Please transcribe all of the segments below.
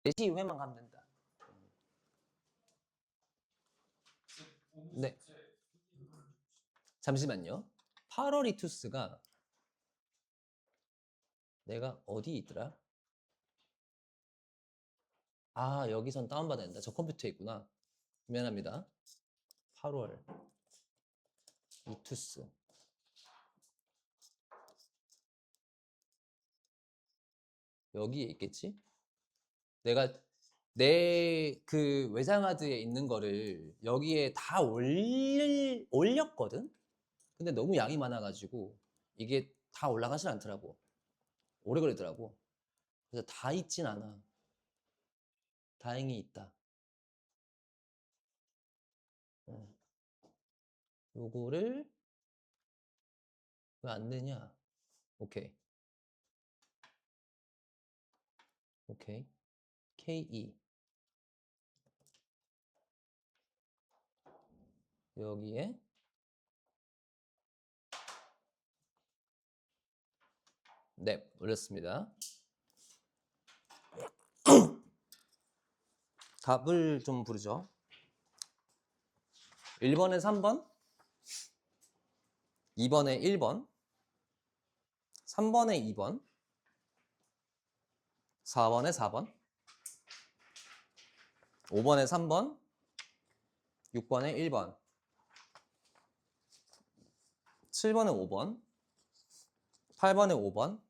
4시 이후에만 가면 된다. 네. 잠시만요. 파러리투스가 내가 어디 있더라? 아, 여기선 다운받아야 된다. 저 컴퓨터에 있구나. 미안합니다. 8월 이투스. 여기에 있겠지? 내가 내 그 외장하드에 있는 거를 여기에 다 올렸거든? 근데 너무 양이 많아가지고 이게 다 올라가진 않더라고. 오래 걸리더라고. 그래서 다 있진 않아. 다행히 있다. 요거를 왜 안 되냐? 오케이. 오케이. KE. 여기에 네, 올렸습니다. 답을 좀 부르죠. 1번에 3번, 2번에 1번, 3번에 2번, 4번에 4번, 5번에 3번, 6번에 1번, 7번에 5번, 8번에 5번,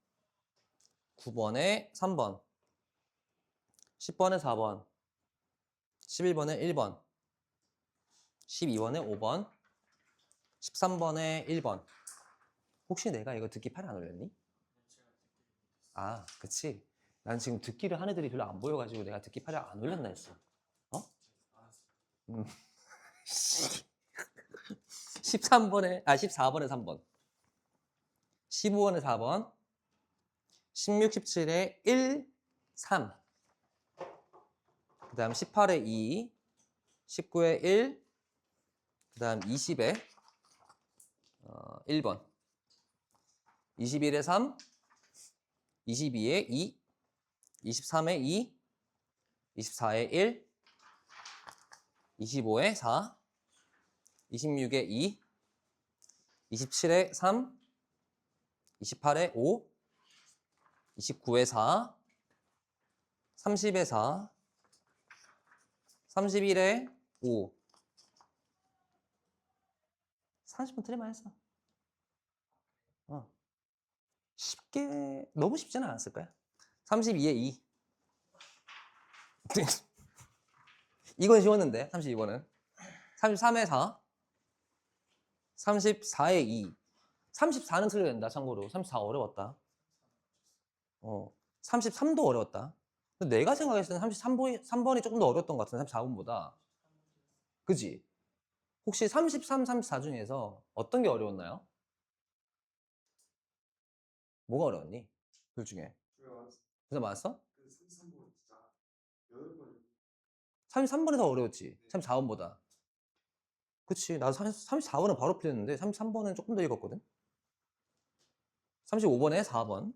9번에 3번, 10번에 4번, 11번에 1번, 12번에 5번, 13번에 1번. 혹시 내가 이거 듣기 팔에 안 올렸니? 아, 그치. 난 지금 듣기를 한 애들이 별로 안 보여가지고 내가 듣기 팔에 안 올렸나 했어. 어? 14번에 3번, 15번에 4번, 16, 17에 1, 3, 그 다음 18에 2, 19에 1, 그 다음 20에 1번, 21에 3, 22에 2, 23에 2, 24에 1, 25에 4, 26에 2, 27에 3, 28에 5, 29에 4, 30에 4, 31에 5. 30분 틀릴만 했어. 쉽게, 너무 쉽지는 않았을 거야. 32에 2. 이건 쉬웠는데, 32번은. 33에 4, 34에 2. 34는 틀려야 된다, 참고로. 34 어려웠다. 33도 어려웠다. 근데 내가 생각했을 때는 33번이 조금 더 어려웠던 것 같은데, 34번보다. 그지? 혹시 33, 34 중에서 어떤 게 어려웠나요? 뭐가 어려웠니? 둘 중에. 그래서 맞았어? 33번이 더 어려웠지. 34번보다. 그치. 나도 34번은 바로 풀렸는데 33번은 조금 더 읽었거든. 35번에 4번.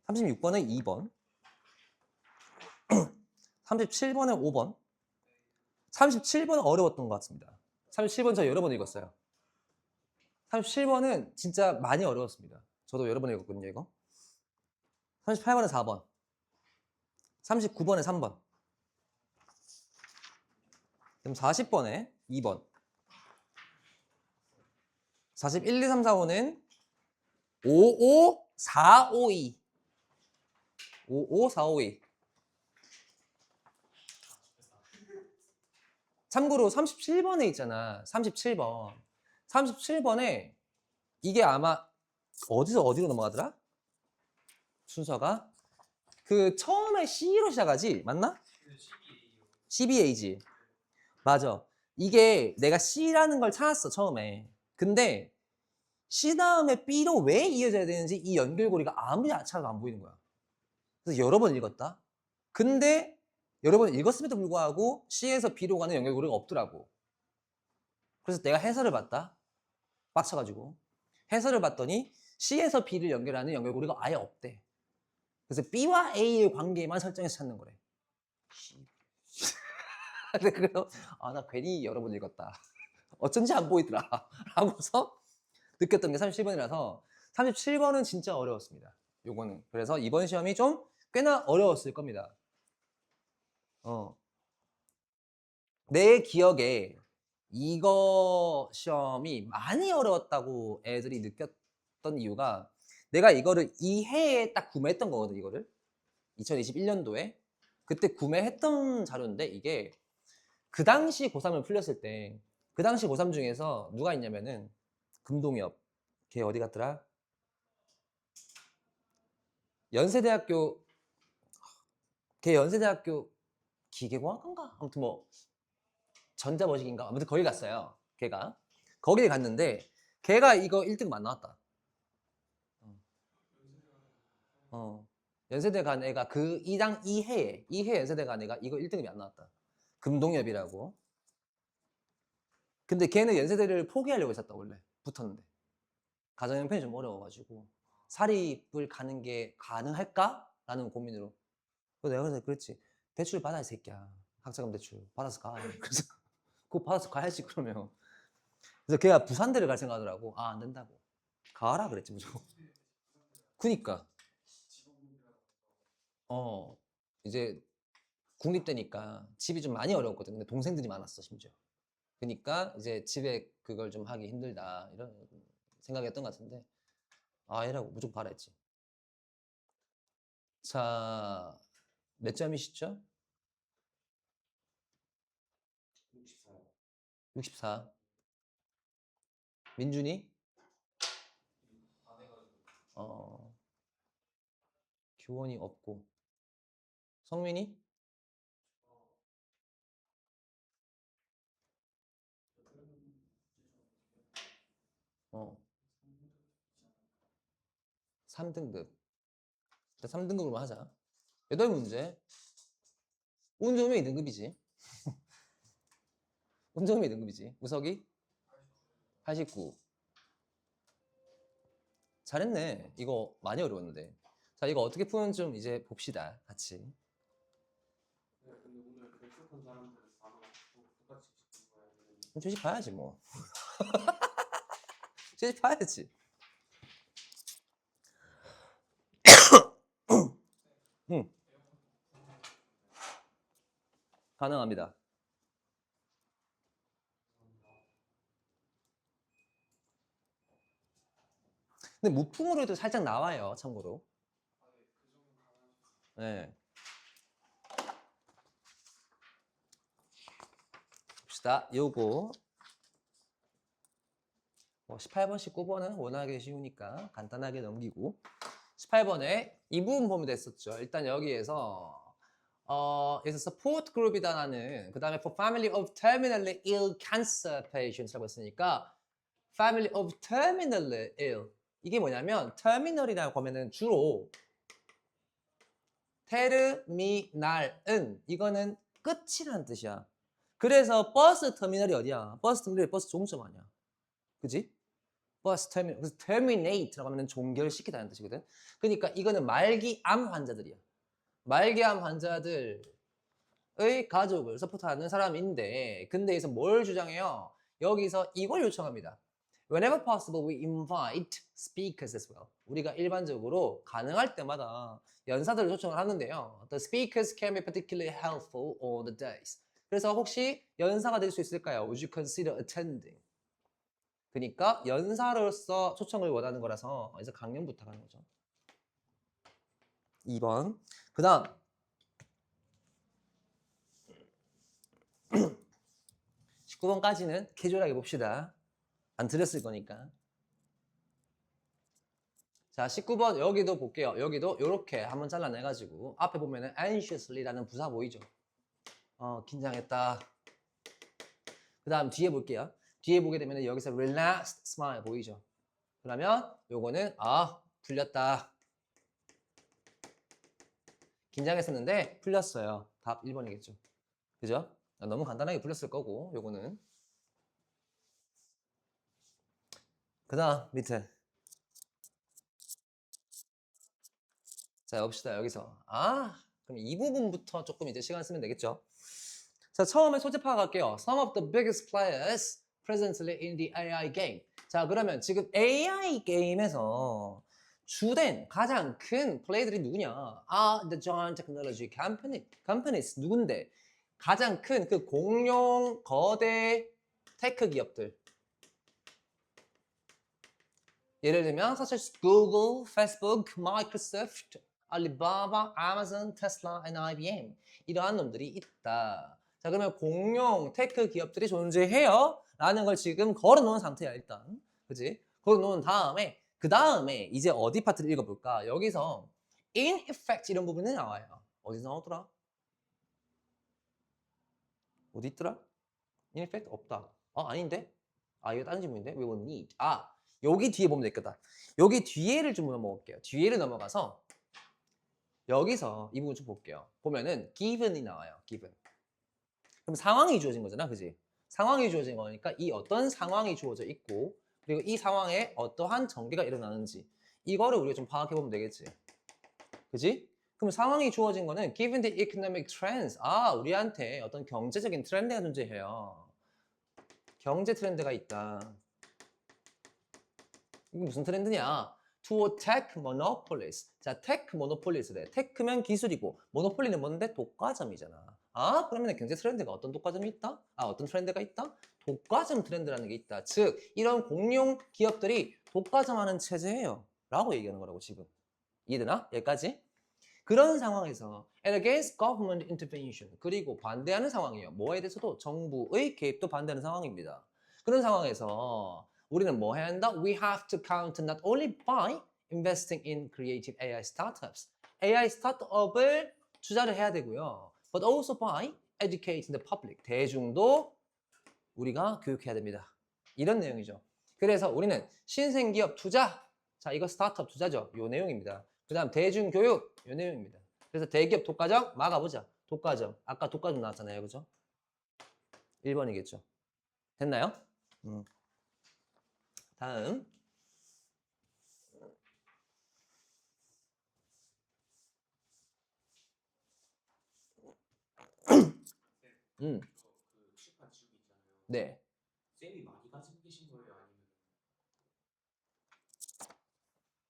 36번에 2번. 37번에 5번. 37번은 어려웠던 것 같습니다. 37번 저 여러 번 읽었어요. 37번은 진짜 많이 어려웠습니다. 저도 여러 번 읽었거든요, 이거. 38번에 4번. 39번에 3번. 그럼 40번에 2번. 41, 2, 3, 4, 5는 5, 5, 4, 5, 2. 5, 5, 4, 5, 2. 참고로 37번에 있잖아. 37번. 37번에 이게 아마 어디로 넘어가더라? 순서가 그 처음에 C로 시작하지? 맞나? 12A지. 맞아. 이게 내가 C라는 걸 찾았어, 처음에. 근데 C 다음에 B로 왜 이어져야 되는지 이 연결고리가 아무리 찾아도 안 보이는 거야. 그래서 여러 번 읽었다. 근데 여러 번 읽었음에도 불구하고 C에서 B로 가는 연결고리가 없더라고. 그래서 내가 해설을 봤다. 빡쳐가지고. 해설을 봤더니 C에서 B를 연결하는 연결고리가 아예 없대. 그래서 B와 A의 관계만 설정해서 찾는 거래. 근데 그래서 나 괜히 여러 번 읽었다. 어쩐지 안 보이더라. 하고서 느꼈던 게 37번이라서 37번은 진짜 어려웠습니다. 요거는. 그래서 이번 시험이 좀 꽤나 어려웠을 겁니다. 내 기억에 이거 시험이 많이 어려웠다고 애들이 느꼈던 이유가 내가 이거를 이 해에 딱 구매했던 거거든, 이거를. 2021년도에. 그때 구매했던 자료인데 이게 그 당시 고3을 풀렸을 때 그 당시 고3 중에서 누가 있냐면은 금동엽. 걔 어디 갔더라? 연세대학교 걔 연세대학교 기계공학과인가? 아무튼 뭐 전자머신인가? 아무튼 거기 갔어요. 걔가. 거기에 갔는데 걔가 이거 1등 안 나왔다. 연세대 간 애가 그 2해 연세대 간 애가 이거 1등급이 안 나왔다. 금동엽이라고. 근데 걔는 연세대를 포기하려고 했었다 원래. 붙었는데. 가정 형편이 좀 어려워가지고 사립을 가는 게 가능할까? 라는 고민으로. 그래서 내가 그랬지. 대출 받아 이 새끼야. 학자금 대출 받아서 가. 그래서 그거 받아서 가야지 그러면. 그래서 걔가 부산대를 갈 생각하더라고. 안 된다고. 가라 그랬지 무조건. 그니까 이제 국립대니까 집이 좀 많이 어려웠거든. 근데 동생들이 많았어 심지어. 그러니까 이제 집에 그걸 좀 하기 힘들다 이런 생각이었던 것 같은데 얘라고 무조건 가라 했지. 자, 몇 점이시죠? 64. 민준이? 어, 교원이 없고. 성민이? 3등급. 일단 3등급으로 하자. 8문제. 운 좋으면 2등급이지. 운 좋으면 2등급이지. 우석이? 89. 잘했네. 이거 많이 어려웠는데. 자, 이거 어떻게 푸는지 좀 이제 봅시다. 같이. 네, 근데 오늘 결석한 사람들 바로 똑같이 지금 봐야 되는. 제시 봐야지 뭐. 제시 봐야지. 응. 가능합니다. 근데 무풍으로 해도 살짝 나와요. 참고로. 네. 봅시다. 요거 18번, 19번은 워낙에 쉬우니까 간단하게 넘기고 18번에 이 부분 보면 됐었죠. 일단 여기에서 여기서 support group이다라는 그 다음에 for family of terminally ill cancer patients라고 했으니까 family of terminally ill 이게 뭐냐면 terminal이라고 하면은 주로 테르미날은 이거는 끝이라는 뜻이야. 그래서 버스 터미널이 어디야? 버스 터미널이 버스 종점 아니야. 그지? 버스 터미널. 그래서 terminate라고 하면 종결시키다는 뜻이거든. 그러니까 이거는 말기암 환자들이야. 말기암 환자들의 가족을 서포트하는 사람인데 근데 여기서 뭘 주장해요? 여기서 이걸 요청합니다. Whenever possible, we invite speakers as well. 우리가 일반적으로 가능할 때마다 연사들을 초청을 하는데요. The speakers can be particularly helpful on the days. 그래서 혹시 연사가 될 수 있을까요? Would you consider attending? 그러니까 연사로서 초청을 원하는 거라서 이제 강연 부탁하는 거죠. 2번. 그 다음 19번까지는 캐주얼하게 봅시다. 안 들렸을 거니까. 자, 19번 여기도 볼게요. 여기도 이렇게 한번 잘라내가지고 앞에 보면은 anxiously라는 부사 보이죠? 긴장했다. 그 다음 뒤에 볼게요. 뒤에 보게 되면 여기서 relaxed smile 보이죠? 그러면 요거는 풀렸다. 긴장했었는데 풀렸어요. 답 1번이겠죠. 그죠? 너무 간단하게 풀렸을 거고 요거는 그 다음 밑에 자, 봅시다. 여기서. 그럼 이 부분부터 조금 이제 시간 쓰면 되겠죠. 자, 처음에 소재 파악할게요. Some of the biggest players presently in the AI game. 자, 그러면 지금 AI 게임에서 주된 가장 큰 플레이들이 누구냐? The giant technology companies 누군데? 가장 큰 그 공룡 거대 테크 기업들. 예를 들면 such as Google, Facebook, Microsoft, Alibaba, Amazon, Tesla, and IBM 이러한 놈들이 있다. 자, 그러면 공룡 테크 기업들이 존재해요 라는 걸 지금 걸어놓은 상태야 일단. 그지? 걸어놓은 다음에 그 다음에 이제 어디 파트를 읽어볼까? 여기서 in effect 이런 부분이 나와요. 어디서 나오더라? 어디 있더라? in effect 없다. 아닌데? 이거 다른 질문인데? We will need. 여기 뒤에 보면 되겠다. 여기 뒤에를 좀 넘어갈게요. 뒤에를 넘어가서 여기서 이 부분 좀 볼게요. 보면은 given이 나와요. given. 그럼 상황이 주어진 거잖아. 그지? 상황이 주어진 거니까 이 어떤 상황이 주어져 있고 그리고 이 상황에 어떠한 전개가 일어나는지 이거를 우리가 좀 파악해 보면 되겠지. 그지? 그럼 상황이 주어진 거는 given the economic trends. 우리한테 어떤 경제적인 트렌드가 존재해요. 경제 트렌드가 있다. 이게 무슨 트렌드냐? To attack monopolies. 자, tech monopolies래. tech면 기술이고, monopoly는 뭔데? 독과점이잖아. 그러면 경제 트렌드가 어떤 독과점이 있다? 어떤 트렌드가 있다? 독과점 트렌드라는 게 있다. 즉, 이런 공룡 기업들이 독과점하는 체제예요. 라고 얘기하는 거라고, 지금. 이해되나? 여기까지? 그런 상황에서 and against government intervention. 그리고 반대하는 상황이에요. 뭐에 대해서도 정부의 개입도 반대하는 상황입니다. 그런 상황에서 우리는 뭐 해야 한다? We have to counter not only by investing in creative AI startups. AI 스타트업을 투자를 해야 되고요. But also by educating the public. 대중도 우리가 교육해야 됩니다. 이런 내용이죠. 그래서 우리는 신생기업 투자. 자, 이거 스타트업 투자죠. 요 내용입니다. 그 다음 대중교육. 요 내용입니다. 그래서 대기업 독과점 막아보자. 독과점. 아까 독과점 나왔잖아요. 그죠? 1번이겠죠. 됐나요? 다음. 그 칠판 지우기 있잖아요. 네. 쌤이 많이 가지고 계신 거예요? 아니면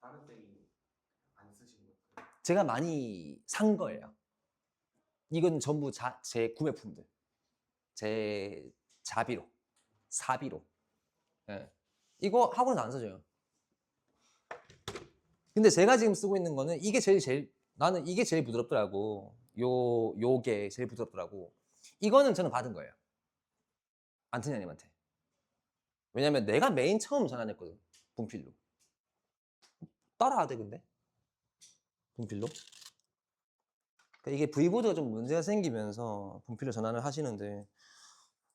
다른 쌤이 안 쓰신 거예요? 제가 많이 산 거예요. 이건 전부 제 구매품들. 제 자비로. 사비로. 예. 이거 학원에서 안 사줘요. 근데 제가 지금 쓰고 있는 거는 이게 나는 이게 제일 부드럽더라고. 요게 제일 부드럽더라고. 이거는 저는 받은 거예요. 안토니아님한테. 왜냐면 내가 메인 처음 전환했거든. 분필로. 따라야 돼 근데. 분필로. 그러니까 이게 V보드가 좀 문제가 생기면서 분필로 전환을 하시는데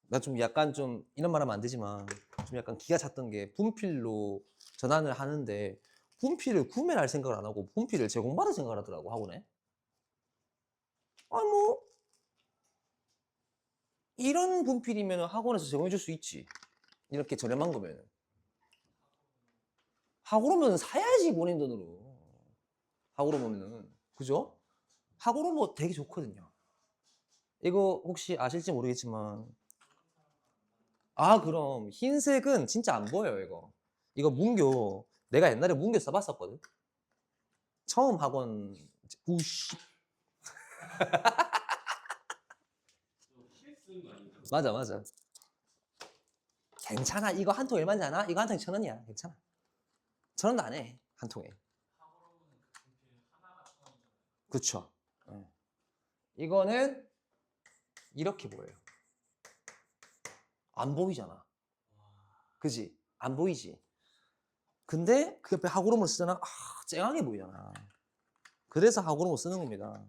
나 좀 약간 좀 이런 말 하면 안 되지만 좀 약간 기가 찼던 게 분필로 전환을 하는데 분필을 구매를 할 생각을 안 하고 분필을 제공받을 생각을 하더라고 학원에. 뭐 이런 분필이면 학원에서 제공해 줄 수 있지. 이렇게 저렴한 거면. 학원오면 사야지 본인 돈으로. 학원오면은 그죠? 학원오면 되게 좋거든요. 이거 혹시 아실지 모르겠지만 그럼 흰색은 진짜 안 보여요 이거 문교 내가 옛날에 문교 써봤었거든. 처음 학원 우씨 맞아 괜찮아. 이거 한 통 얼마인지 아나? 이거 한 통에 1,000원이야. 괜찮아. 1,000원도 안 해 한 통에. 그쵸. 이거는 이렇게 보여요. 안 보이잖아. 그지? 안 보이지? 근데 그 옆에 하구름을 쓰잖아. 쨍하게 보이잖아. 그래서 하구름을 쓰는 겁니다.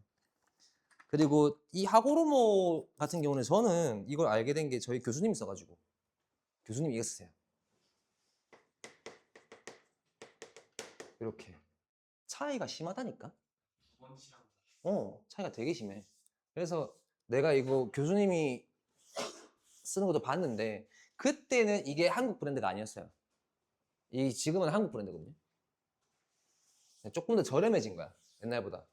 그리고 이 하고로모 같은 경우는 저는 이걸 알게 된 게 저희 교수님이 써가지고 교수님이 이거 쓰세요. 이렇게 차이가 심하다니까. 차이가 되게 심해. 그래서 내가 이거 교수님이 쓰는 것도 봤는데 그때는 이게 한국 브랜드가 아니었어요. 지금은 한국 브랜드거든요. 조금 더 저렴해진 거야. 옛날보다.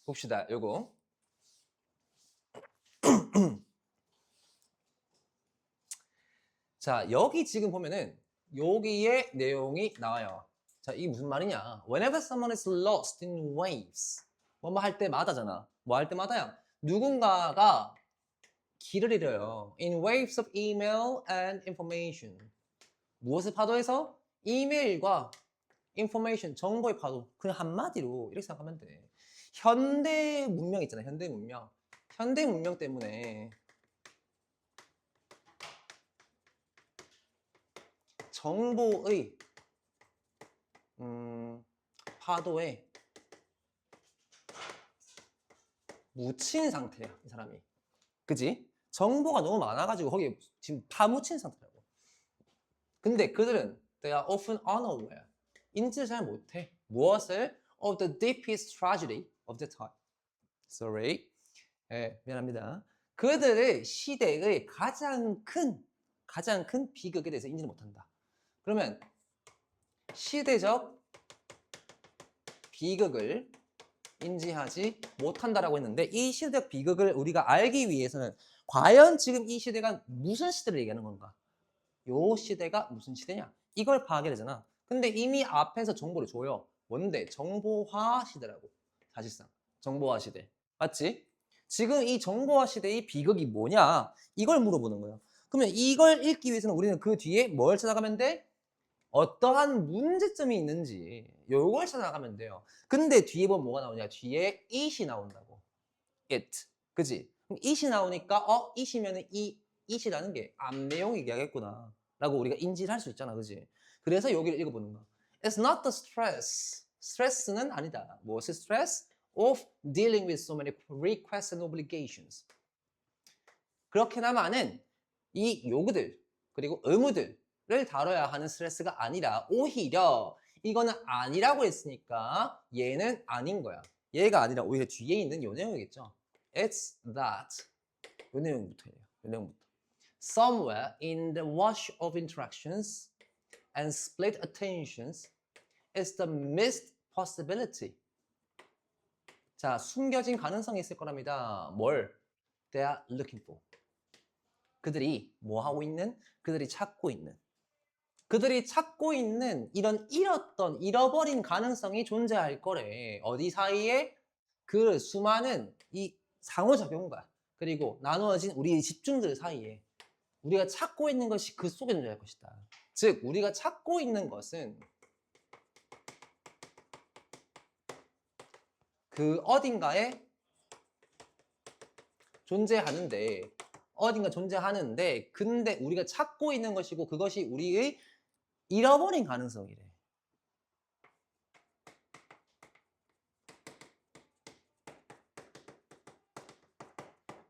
봅시다. 요거. 자, 여기 지금 보면은 여기에 내용이 나와요. 자, 이게 무슨 말이냐? Whenever someone is lost in waves. 뭐 할 때마다잖아. 뭐 할 때마다야? 누군가가 길을 잃어요. In waves of email and information. 무엇의 파도에서? 이메일과 information, 정보의 파도. 그냥 한마디로 이렇게 생각하면 돼. 현대 문명 있잖아. 현대 문명. 현대 문명 때문에 정보의 파도에 묻힌 상태야, 이 사람이. 그지? 정보가 너무 많아가지고 거기에 지금 파묻힌 상태라고. 근데 그들은 they are often unaware. 인지를 잘 못해. 무엇을? Of the deepest tragedy of the time. Sorry. 미안합니다. 그들의 시대의 가장 큰 비극에 대해서 인지를 못한다. 그러면 시대적 비극을 인지하지 못한다라고 했는데 이 시대적 비극을 우리가 알기 위해서는 과연 지금 이 시대가 무슨 시대를 얘기하는 건가? 요 시대가 무슨 시대냐? 이걸 파악해야 되잖아. 근데 이미 앞에서 정보를 줘요. 뭔데? 정보화 시대라고. 사실상 정보화 시대. 맞지? 지금 이 정보화 시대의 비극이 뭐냐? 이걸 물어보는 거예요. 그러면 이걸 읽기 위해서는 우리는 그 뒤에 뭘 찾아가면 돼? 어떠한 문제점이 있는지 요걸 찾아가면 돼요. 근데 뒤에 보면 뭐가 나오냐? 뒤에 it이 나온다고. it. 그지? 그럼 it이 나오니까 it이면은 it이라는 게 앞 내용 얘기하겠구나 라고 우리가 인지를 할 수 있잖아. 그지? 그래서 여기를 읽어보는 거야. It's not the stress. 스트레스는 아니다. 무엇이 stress? Of dealing with so many requests and obligations. 그렇게나마는 이 요구들 그리고 의무들 를 다뤄야 하는 스트레스가 아니라 오히려 이거는 아니라고 했으니까 얘는 아닌 거야. 얘가 아니라 오히려 뒤에 있는 요 내용이겠죠. It's that 요 내용부터예요. 요 내용부터. Somewhere in the wash of interactions and split attentions is the missed possibility. 자, 숨겨진 가능성이 있을 거랍니다. 뭘? They are looking for. 그들이 뭐 하고 있는? 그들이 찾고 있는. 그들이 찾고 있는 이런 잃어버린 가능성이 존재할 거래. 어디 사이에? 그 수많은 이 상호작용과 그리고 나누어진 우리의 집중들 사이에 우리가 찾고 있는 것이 그 속에 존재할 것이다. 즉, 우리가 찾고 있는 것은 그 어딘가에 존재하는데 근데 우리가 찾고 있는 것이고 그것이 우리의 잃어버린 가능성이래.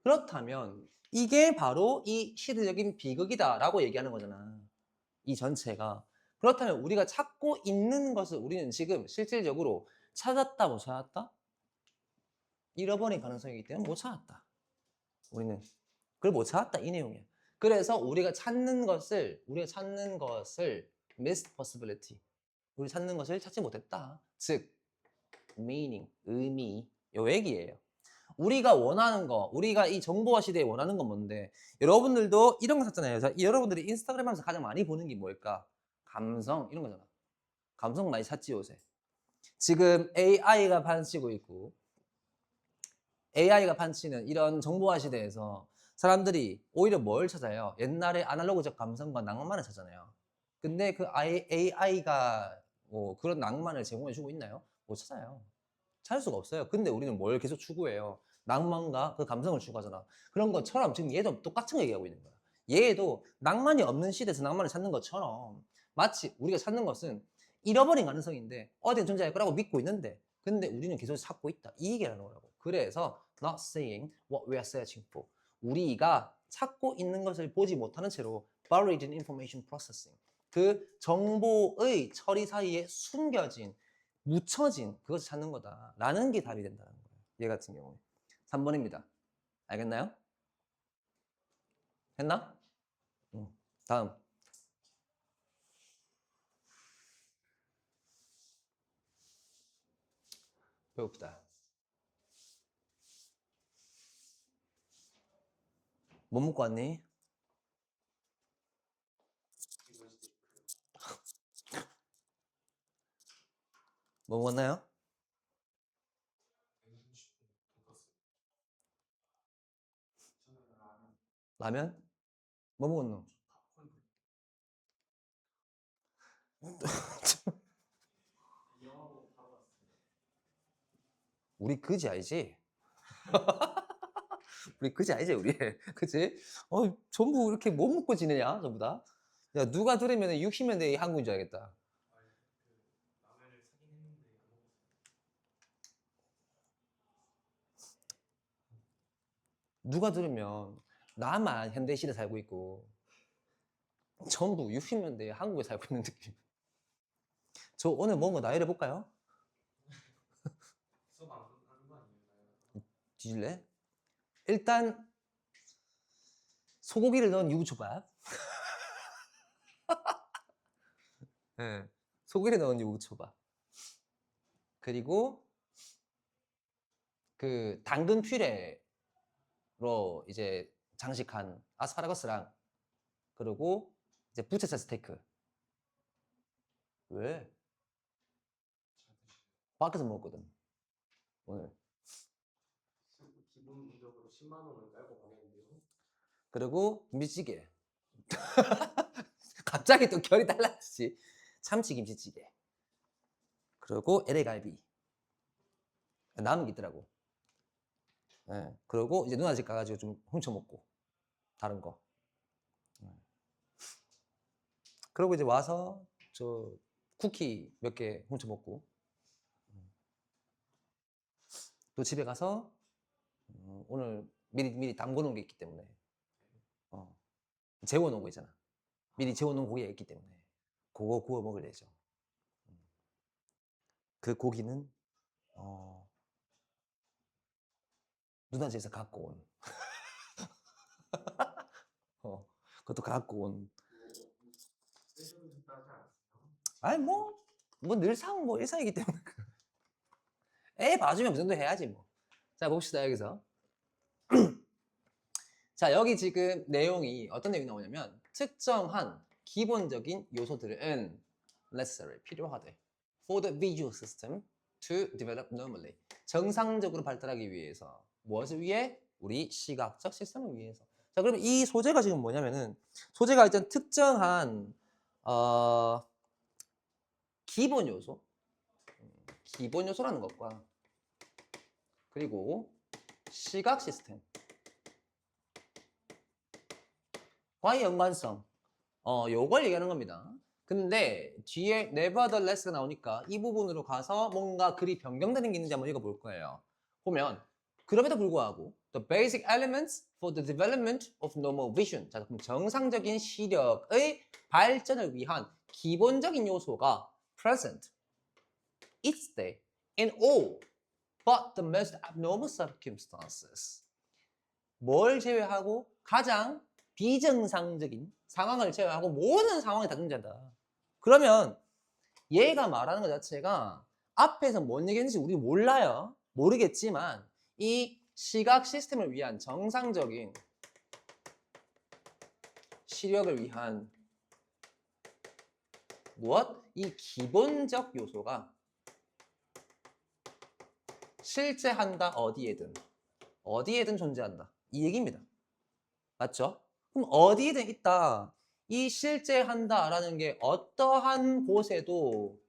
그렇다면 이게 바로 이 시대적인 비극이다라고 얘기하는 거잖아. 이 전체가. 그렇다면 우리가 찾고 있는 것을 우리는 지금 실질적으로 찾았다 못 찾았다? 잃어버린 가능성이기 때문에 못 찾았다. 우리는 그걸 못 찾았다 이 내용이야. 그래서 우리가 찾는 것을 missed possibility. 우리 찾는 것을 찾지 못했다. 즉 meaning, 의미 요 얘기예요. 우리가 원하는 거, 우리가 이 정보화 시대에 원하는 건 뭔데? 여러분들도 이런 거 찾잖아요. 여러분들이 인스타그램 하면서 가장 많이 보는 게 뭘까? 감성 이런 거잖아. 감성 많이 찾지 요새. 지금 AI가 판치고 있고 AI가 판치는 이런 정보화 시대에서 사람들이 오히려 뭘 찾아요? 옛날에 아날로그적 감성과 낭만을 찾잖아요. 근데 그 AI가 뭐 그런 낭만을 제공해주고 있나요? 못 찾아요. 찾을 수가 없어요. 근데 우리는 뭘 계속 추구해요? 낭만과 그 감성을 추구하잖아. 그런 것처럼 지금 얘도 똑같은 거 얘기하고 있는 거야. 얘도 낭만이 없는 시대에서 낭만을 찾는 것처럼 마치 우리가 찾는 것은 잃어버린 가능성인데 어디에 존재할 거라고 믿고 있는데 근데 우리는 계속 찾고 있다. 이 얘기를 하는 거라고. 그래서 not seeing what we are searching for. 우리가 찾고 있는 것을 보지 못하는 채로 buried in information processing. 그 정보의 처리 사이에 숨겨진 묻혀진 그것을 찾는 거다 라는 게 답이 된다는 거예요. 얘 같은 경우는 3번입니다. 알겠나요? 했나? 다음 배고프다. 뭐 먹고 왔니? 뭐 먹었나요? 라면? 뭐 먹었노? 우리 그지 알지? 우리 그지 알지 우리? 그지? 전부 이렇게 못 먹고 지내냐 전부 다? 야 누가 들으면 60년대 한국인 줄 알겠다. 누가 들으면 나만 현대시대 살고 있고 전부 60년대 한국에 살고 있는 느낌. 저 오늘 먹은 거 나열해 볼까요? 뒤질래? 일단 소고기를 넣은 유부초밥. 네, 소고기를 넣은 유부초밥. 그리고 그 당근 퓨레로 이제 장식한 아스파라거스랑 그리고 이제 부채살 스테이크. 왜? 밖에서 먹었거든 오늘. 기본적으로 10만 원을 깔고 가겠는데요. 그리고 김치찌개. 갑자기 또 결이 달라지지. 참치 김치찌개. 그리고 LA갈비. 남은 게 있더라고. 예. 그리고 이제 누나 집 가가지고 좀 훔쳐 먹고 다른 거. 그리고 이제 와서 저 쿠키 몇 개 훔쳐 먹고 또 집에 가서 오늘 미리 담궈 놓은 게 있기 때문에 재워 놓은 거 있잖아. 미리 재워 놓은 고기가 있기 때문에 그거 구워 먹을 예정. 그 고기는 누나 집에서 갖고 온 그것도 갖고 온. 아니 뭐 늘상 뭐 일상이기 때문에 애 봐주면 그 정도 해야지 뭐. 자 봅시다 여기서. 자 여기 지금 내용이 어떤 내용이 나오냐면 특정한 기본적인 요소들은 necessary 필요하대 for the visual system to develop normally 정상적으로 발달하기 위해서 무엇을 위해? 우리 시각적 시스템을 위해서. 자 그러면 이 소재가 지금 뭐냐면은 소재가 일단 특정한 기본 요소 기본 요소라는 것과 그리고 시각 시스템 과의 연관성 요걸 얘기하는 겁니다. 근데 뒤에 nevertheless가 나오니까 이 부분으로 가서 뭔가 글이 변경되는 게 있는지 한번 읽어볼 거예요. 보면 그럼에도 불구하고 the basic elements for the development of normal vision. 자, 그럼 정상적인 시력의 발전을 위한 기본적인 요소가 present, it's there in all but the most abnormal circumstances. 뭘 제외하고 가장 비정상적인 상황을 제외하고 모든 상황이 다 존재한다. 그러면 얘가 말하는 것 자체가 앞에서 뭔 얘기했는지 우리 몰라요. 모르겠지만 이 시각 시스템을 위한 정상적인 시력을 위한 무엇? 이 기본적 요소가 실제한다. 어디에든 존재한다. 이 얘기입니다. 맞죠? 그럼 어디에든 있다. 이 실제한다라는 게 어떠한 곳에도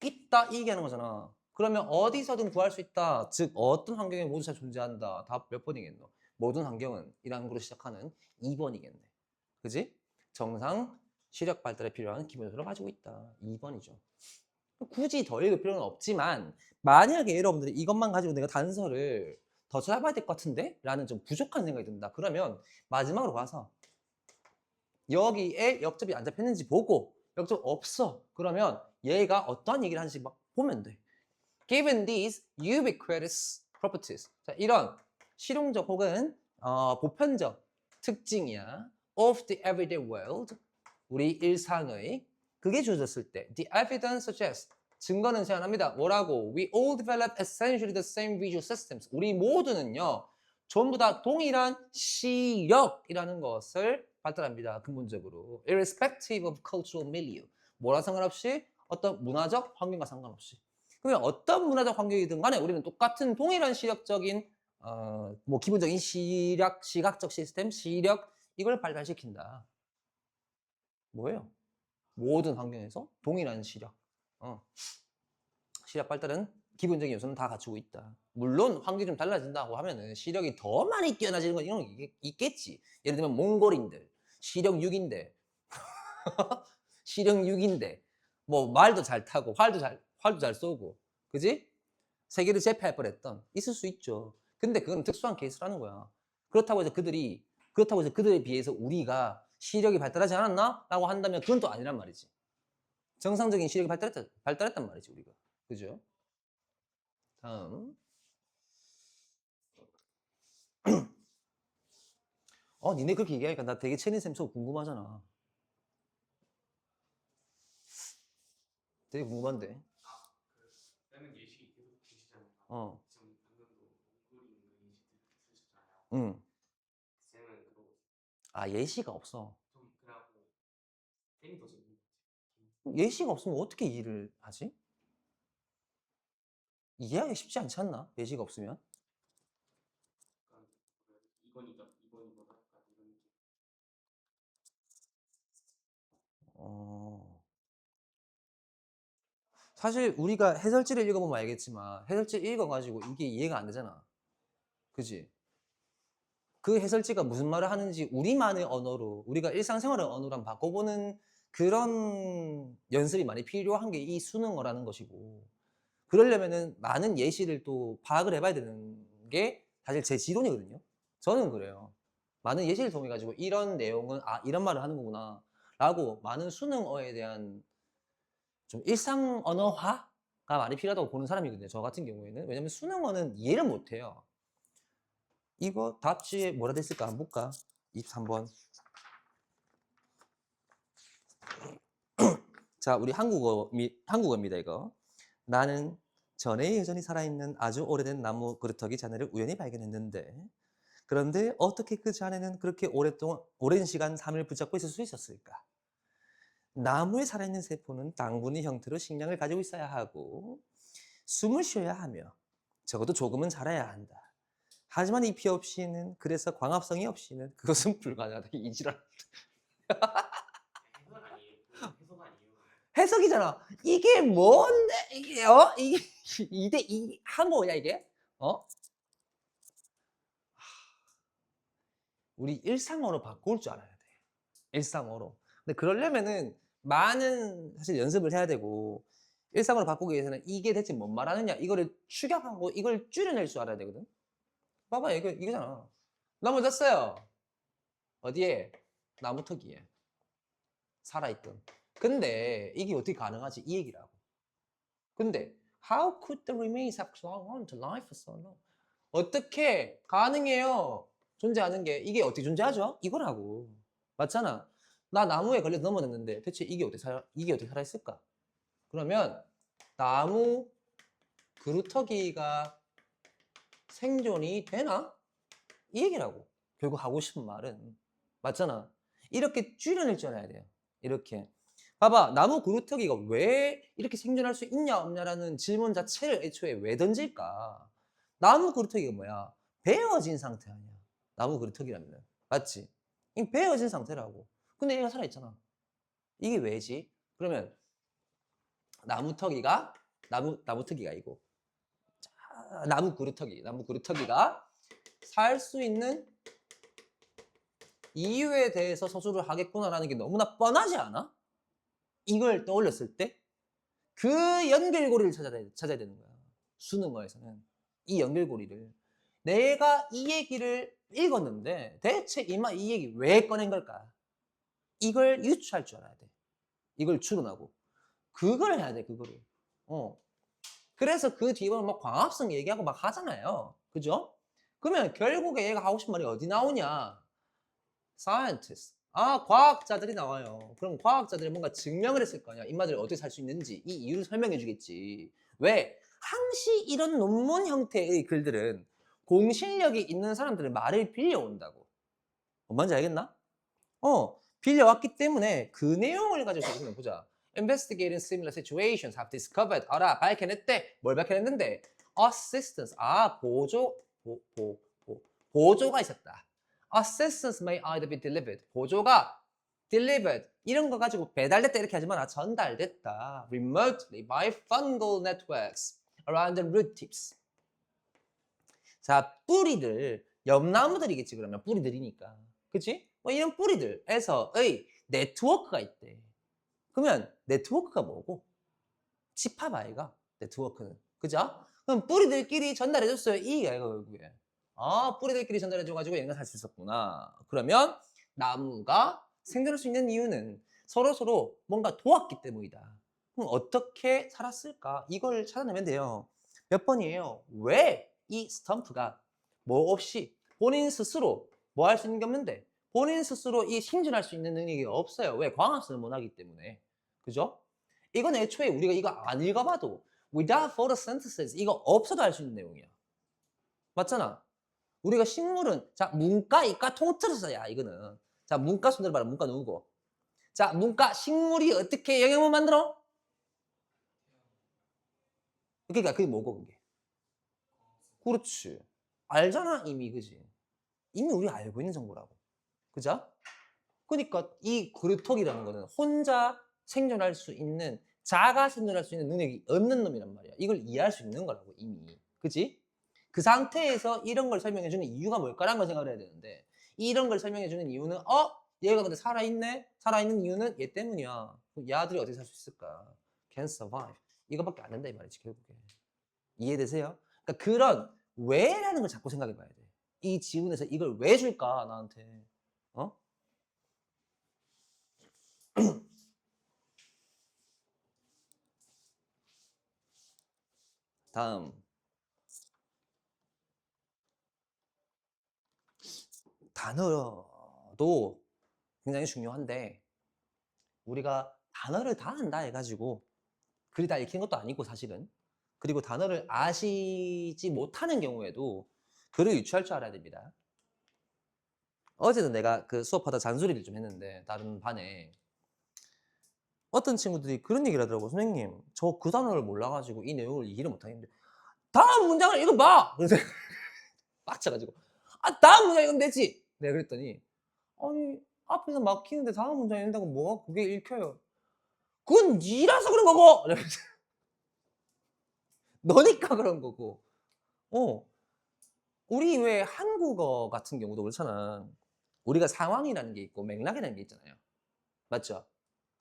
있다 이 얘기하는 거잖아. 그러면 어디서든 구할 수 있다. 즉 어떤 환경에 모두 다 존재한다. 답 몇 번이겠노? 모든 환경은 이라는 거로 시작하는 2번이겠네. 그지? 정상 시력 발달에 필요한 기본 요소를 가지고 있다. 2번이죠. 굳이 더 읽을 필요는 없지만 만약에 여러분들이 이것만 가지고 내가 단서를 더 찾아봐야 될 것 같은데? 라는 좀 부족한 생각이 든다. 그러면 마지막으로 가서 여기에 역접이 안 잡혔는지 보고 역접 없어. 그러면 얘가 어떠한 얘기를 하는지 막 보면 돼. Given these ubiquitous properties. 자, 이런 실용적 혹은 보편적 특징이야. Of the everyday world. 우리 일상의 그게 주어졌을 때 the evidence suggests 증거는 제안합니다. 뭐라고? We all develop essentially the same visual systems. 우리 모두는요. 전부 다 동일한 시력이라는 것을 발달합니다. 근본적으로. Irrespective of cultural milieu. 뭐라 상관없이 어떤 문화적 환경과 상관없이. 그러면 어떤 문화적 환경이든 간에 우리는 똑같은 동일한 시력적인 뭐 기본적인 시각적 시스템, 시력 이걸 발달시킨다. 뭐예요? 모든 환경에서 동일한 시력. 시력 발달은 기본적인 요소는 다 갖추고 있다. 물론 환경이 좀 달라진다고 하면은 시력이 더 많이 뛰어나지는 건 이런 게 있겠지. 예를 들면 몽골인들 시력 6인데 시력 6인데 뭐 말도 잘 타고 활도 잘 쏘고 그지? 세계를 제패할 뻔했던 있을 수 있죠. 근데 그건 특수한 케이스라는 거야. 그렇다고 해서 그들에 비해서 우리가 시력이 발달하지 않았나? 라고 한다면 그건 또 아니란 말이지. 정상적인 시력이 발달했단 말이지 우리가. 그죠? 다음. 니네 그렇게 얘기하니까 나 되게 체니쌤 수업 궁금하잖아. 되게 궁금한데. 쌤은 예시 계속 주시잖아요. 어. 지금 방금도 몽골인 예시들 쓰셨잖아요. 응. 쌤은 그거 아, 예시가 없어. 좀 그래갖고 쌤이 더 재밌는 예시가 없으면 어떻게 이해를 하지? 이해하기 쉽지 않지 않나? 예시가 없으면? 약간 이건이다 이거다 약간 이런 느낌. 사실 우리가 해설지를 읽어보면 알겠지만 해설지 읽어가지고 이게 이해가 안 되잖아. 그지? 그 해설지가 무슨 말을 하는지 우리만의 언어로 우리가 일상생활의 언어로 한번 바꿔보는 그런 연습이 많이 필요한 게 이 수능어라는 것이고 그러려면은 많은 예시를 또 파악을 해봐야 되는 게 사실 제 지론이거든요. 저는 그래요. 많은 예시를 통해가지고 이런 내용은 이런 말을 하는 거구나 라고 많은 수능어에 대한 좀 일상 언어화가 많이 필요하다고 보는 사람이거든요. 저 같은 경우에는. 왜냐면 수능어는 이해를 못해요. 이거 답지에 뭐라 됐을까 한번 볼까? 23번. 자, 우리 한국어입니다, 이거. 나는 전에 여전히 살아있는 아주 오래된 나무 그루터기 잔해를 우연히 발견했는데 그런데 어떻게 그 잔해는 그렇게 오랜 시간 삶을 붙잡고 있을 수 있었을까? 나무에 살아있는 세포는 당분의 형태로 식량을 가지고 있어야 하고 숨을 쉬어야 하며 적어도 조금은 살아야 한다. 하지만 잎이 없이는 그래서 광합성이 없이는 그것은 불가능하다. 이지랄. 해석 아니에요. 해석 아니에요. 해석이잖아. 이게 뭔데 이게 이게 한국어야 이게? 우리 일상어로 바꿀 줄 알아야 돼. 일상어로. 근데 그러려면은 많은 사실 연습을 해야 되고 일상어로 바꾸기 위해서는 이게 대체 뭔 말하느냐 이거를 축약하고 이걸 줄여낼 줄 알아야 되거든. 봐봐 이거잖아. 나무 졌어요. 어디에? 나무터기에. 살아있던. 근데 이게 어떻게 가능하지? 이 얘기라고. 근데 how could the remains have clung on to life for so long? 어떻게 가능해요? 존재하는 게 이게 어떻게 존재하죠? 이거라고. 맞잖아. 나 나무에 걸려서 넘어졌는데 대체 이게 어떻게 살아있을까? 그러면 나무 그루터기가 생존이 되나? 이 얘기라고. 결국 하고 싶은 말은. 맞잖아. 이렇게 줄여낼 줄 알아야 돼요. 이렇게. 봐봐. 나무 그루터기가 왜 이렇게 생존할 수 있냐 없냐라는 질문 자체를 애초에 왜 던질까? 나무 그루터기가 뭐야? 베어진 상태 아니야. 나무 그루터기라면. 맞지? 이 베어진 상태라고. 근데 얘가 살아있잖아. 이게 왜지? 그러면 나무터기가 나무터기가 나무 그루터기가 살 수 있는 이유에 대해서 서술을 하겠구나라는 게 너무나 뻔하지 않아? 이걸 떠올렸을 때 그 연결고리를 찾아야 되는 거야. 수능어에서는 이 연결고리를 내가 이 얘기를 읽었는데 대체 이 얘기 왜 꺼낸 걸까? 이걸 유추할 줄 알아야 돼. 이걸 추론하고 그걸 해야 돼. 그거를. 그래서 그 뒤에 보면 막 광합성 얘기하고 막 하잖아요. 그죠? 그러면 결국에 얘가 하고 싶은 말이 어디 나오냐? scientist, 아, 과학자들이 나와요. 그럼 과학자들이 뭔가 증명을 했을 거 아니야. 인마들이 어떻게 살 수 있는지 이 이유를 설명해 주겠지. 왜? 항시 이런 논문 형태의 글들은 공실력이 있는 사람들의 말을 빌려온다고. 뭔지 알겠나? 빌려왔기 때문에 그 내용을 가지고 조금 보자. Investigating similar situations have discovered. 알아, 밝혀냈대. 뭘 밝혀냈는데? Assistance. 아, 보조가 있었다. Assistance may either be delivered. 보조가 delivered. 이런 거 가지고 배달됐다 이렇게 하지 마라. 전달됐다. Remotely by fungal networks around the root tips. 자, 뿌리들, 옆나무들이겠지 그러면 뿌리들이니까. 그치? 뭐 이런 뿌리들에서의 네트워크가 있대. 그러면 네트워크가 뭐고? 집합 아이가 네트워크는. 그죠? 그럼 뿌리들끼리 전달해줬어요. 이게 아이가 결국에. 아, 뿌리들끼리 전달해줘가지고 얘가 살 수 있었구나. 그러면 나무가 생존할 수 있는 이유는 서로 뭔가 도왔기 때문이다. 그럼 어떻게 살았을까? 이걸 찾아내면 돼요. 몇 번이에요? 왜 이 스텀프가 뭐 없이 본인 스스로 뭐 할 수 있는 게 없는데 본인 스스로 이 생존할 수 있는 능력이 없어요. 왜? 광합성을 못 하기 때문에. 그죠? 이건 애초에 우리가 이거 안 읽어봐도 without photosynthesis 이거 없어도 알 수 있는 내용이야. 맞잖아. 우리가 식물은 자 문과 이과 통틀어서야 이거는. 자 문과 손들 봐라. 문과 누구고? 자 문과 식물이 어떻게 영양분 만들어? 그러니까 그게 뭐고 그게? 그렇지. 알잖아 이미 그지? 이미 우리가 알고 있는 정보라고. 그죠? 그러니까 이 그루톡이라는 거는 혼자 생존할 수 있는 자가 생존할 수 있는 능력이 없는 놈이란 말이야. 이걸 이해할 수 있는 거라고 이미. 그지? 그 상태에서 이런 걸 설명해 주는 이유가 뭘까라는 걸 생각을 해야 되는데 이런 걸 설명해 주는 이유는 얘가 근데 살아있네? 살아있는 이유는 얘 때문이야. 그럼 얘들이 어떻게 살 수 있을까? Can survive. 이거밖에 안 된다 이 말이지 결국에. 이해되세요? 그러니까 그런 왜라는 걸 자꾸 생각해 봐야 돼. 이 지문에서 이걸 왜 줄까 나한테? 어? 다음 단어도 굉장히 중요한데 우리가 단어를 다 안다 해가지고 글이 다 읽히는 것도 아니고 사실은 그리고 단어를 아시지 못하는 경우에도 글을 유추할 줄 알아야 됩니다. 어제도 내가 그 수업하다 잔소리를 좀 했는데 다른 반에 어떤 친구들이 그런 얘기를 하더라고. 선생님 저 그 단어를 몰라가지고 이 내용을 이해를 못하겠는데 다음 문장을 읽어봐! 그래서 빡쳐가지고 다음 문장 읽으면 되지! 내가 그랬더니 아니 앞에서 막히는데 다음 문장 읽는다고 뭐가 그게 읽혀요? 그건 니라서 그런 거고! 이러면서 너니까 그런 거고 우리 왜 한국어 같은 경우도 그렇잖아. 우리가 상황이라는 게 있고 맥락이라는 게 있잖아요. 맞죠?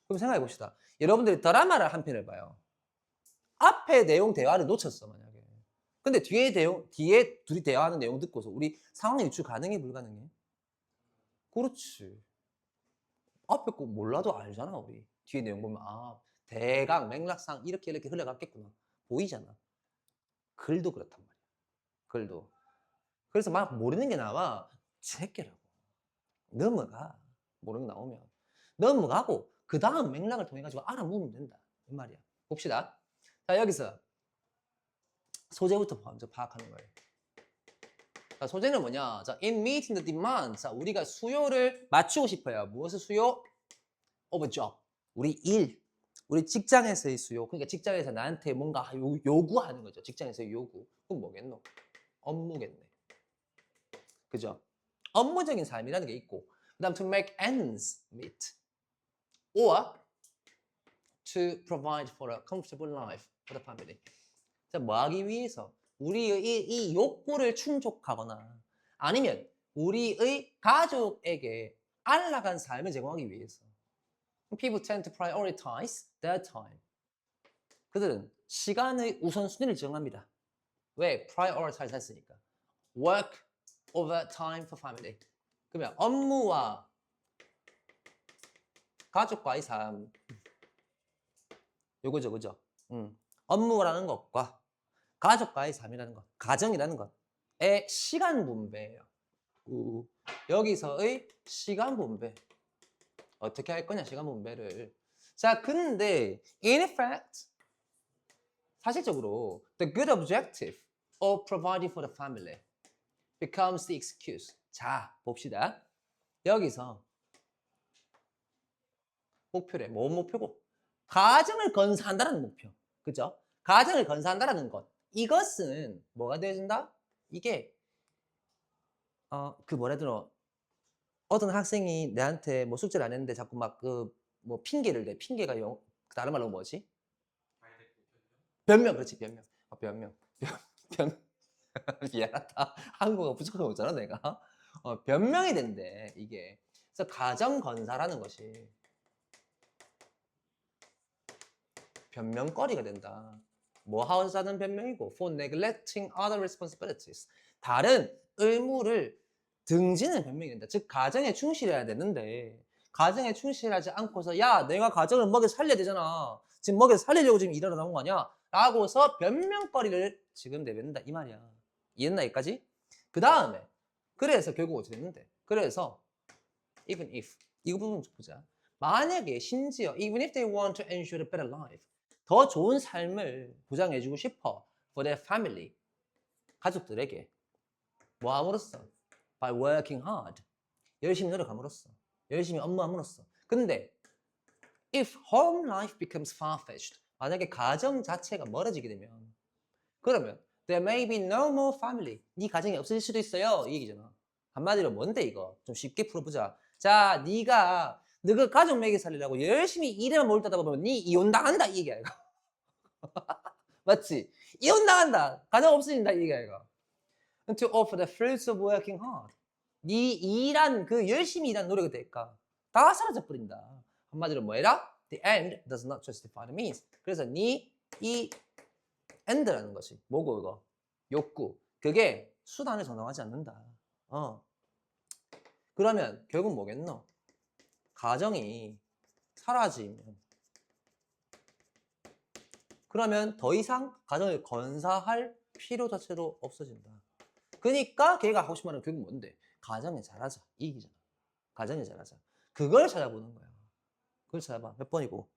그럼 생각해 봅시다. 여러분들이 드라마를 한 편을 봐요. 앞에 내용 대화를 놓쳤어 만약에. 근데 뒤에 둘이 대화하는 내용 듣고서 우리 상황 유추 가능해 불가능해? 그렇지. 앞에 거 몰라도 알잖아 우리. 뒤에 내용 보면 대강 맥락상 이렇게 흘러갔겠구나. 보이잖아. 글도 그렇단 말이야. 글도. 그래서 막 모르는 게 나와. 제끼라고. 넘어가. 모르는 게 나오면. 넘어가고 그 다음 맥락을 통해 가지고 알아보면 된다. 이 말이야. 봅시다. 자 여기서 소재부터 먼저 파악하는 거예요. 자, 소재는 뭐냐? 자, in meeting the demand. 자, 우리가 수요를 맞추고 싶어요. 무엇을 수요? of a job. 우리 일. 우리 직장에서의 수요. 그러니까 직장에서 나한테 뭔가 요구하는 거죠. 직장에서의 요구. 그럼 뭐겠노? 업무겠네. 그죠? 업무적인 삶이라는 게 있고 그 다음 to make ends meet or to provide for a comfortable life for the family. 자, 뭐 하기 위해서? 우리의 이 욕구를 충족하거나 아니면 우리의 가족에게 안락한 삶을 제공하기 위해서. People tend to prioritize their time. 그들은 시간의 우선순위를 정합니다. 왜? prioritize 했으니까. Work over time for family. 그러면 업무와 가족과의 삶. 요거죠, 그죠? 업무라는 것과 가족과의 삶이라는 것, 가정이라는 것의 시간 분배예요. 여기서의 시간 분배. 어떻게 할 거냐 시간 분배를. 자, 근데 in fact 사실적으로 the good objective of providing for the family becomes the excuse. 자, 봅시다. 여기서 목표래. 뭔 목표고? 가정을 건사한다는 목표. 그죠? 가정을 건사한다는 것. 이것은 뭐가 되어준다? 이게 그 뭐라 들어? 어떤 학생이 내한테 뭐 숙제를 안 했는데 자꾸 막 그 뭐 핑계를 대. 핑계가 다른 말로 뭐지? 변명. 그렇지, 변명. 변명. 변 미안하다. 한국어 부족하게 오잖아 내가. 변명이 된대 이게. 그래서 가정 건사라는 것이 변명거리가 된다. 뭐 하자는 변명이고 for neglecting other responsibilities. 다른 의무를 등지는 변명이 된다. 즉 가정에 충실해야 되는데 가정에 충실하지 않고서 야 내가 가정을 먹여 살려야 되잖아. 지금 먹여 살리려고 지금 일하러 나온 거 아니야? 라고서 변명거리를 지금 내뱉는다 이 말이야. 이해했나 여기까지? 그 다음에 그래서 결국 어떻게 됐는데? 그래서 even if 이거 부분 좀 보자. 만약에 심지어 even if they want to ensure a better life 더 좋은 삶을 보장해주고 싶어 for their family 가족들에게 뭐 함으로써 by working hard 열심히 노력함으로써 열심히 업무함으로써 근데 if home life becomes far-fetched 만약에 가정 자체가 멀어지게 되면 그러면 there may be no more family 네 가정이 없어질 수도 있어요 이 얘기잖아. 한마디로 뭔데 이거 좀 쉽게 풀어보자. 자 네가 너가 가족 먹여 살리려고 열심히 일에만 몰두하다 보면 네 이혼당한다 이 얘기야 이거. 맞지? 이혼당한다 가정 없어진다 이 얘기야 이거. To offer the fruits of working hard 네 일한 그 열심히 일한 노력의 대가 다 사라져 버린다. 한마디로 뭐해라? The end does not justify the means. 그래서 네 이 end라는 것이 뭐고 이거? 욕구. 그게 수단을 정당하지 않는다. 그러면 결국 뭐겠노? 가정이 사라지면 그러면 더 이상 가정을 건사할 필요 자체도 없어진다. 그러니까 걔가 하고 싶은 말은 결국 뭔데? 가정에 잘하자. 이 얘기잖아. 가정에 잘하자. 그걸 찾아보는 거야. 그걸 찾아봐. 몇 번이고?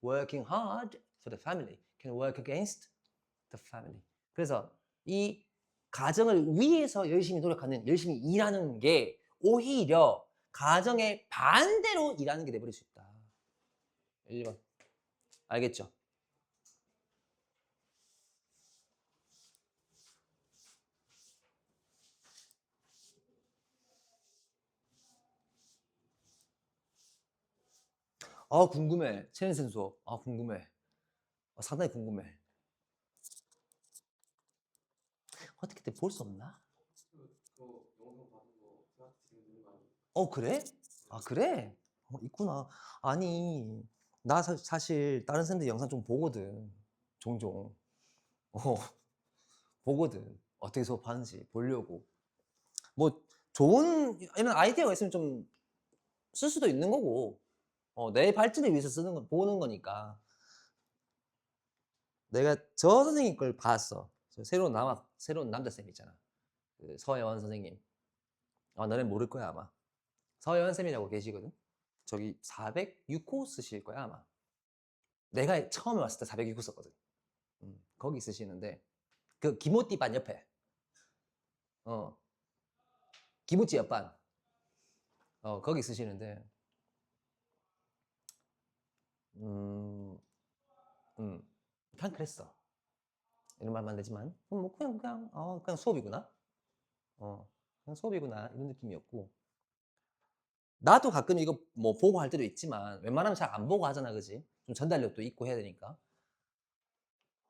Working hard for the family can work against the family. 그래서 이 가정을 위해서 열심히 노력하는, 열심히 일하는 게 오히려 가정의 반대로 일하는 게 돼버릴 수 있다. 1번. 알겠죠? 궁금해. 체인센 수업. 궁금해. 상당히 궁금해. 어떻게 볼 수 없나? 그 영상 받은 거 대학생 있는 거 아니에요? 그래? 그래? 있구나. 아니, 나 사실 다른 쌤들 영상 좀 보거든. 종종. 보거든. 어떻게 수업하는지 보려고. 뭐 좋은 이런 아이디어가 있으면 좀 쓸 수도 있는 거고. 내 발전을 위해서 쓰는 건 보는 거니까. 내가 저 선생님 걸 봤어. 저 새로운 남자 쌤 있잖아. 그 서혜원 선생님. 너네 모를 거야 아마. 서혜원 쌤이라고 계시거든. 저기 406호 쓰실 거야 아마. 내가 처음에 왔을 때 406호 썼거든. 거기 쓰시는데 그 기모띠 반 옆에. 기모찌 옆반. 거기 쓰시는데 그냥 그랬어. 이런 말만 되지만 뭐 그냥 수업이구나. 그냥 수업이구나 이런 느낌이었고 나도 가끔 이거 뭐 보고 할 때도 있지만 웬만하면 잘 안 보고 하잖아 그지? 좀 전달력도 있고 해야 되니까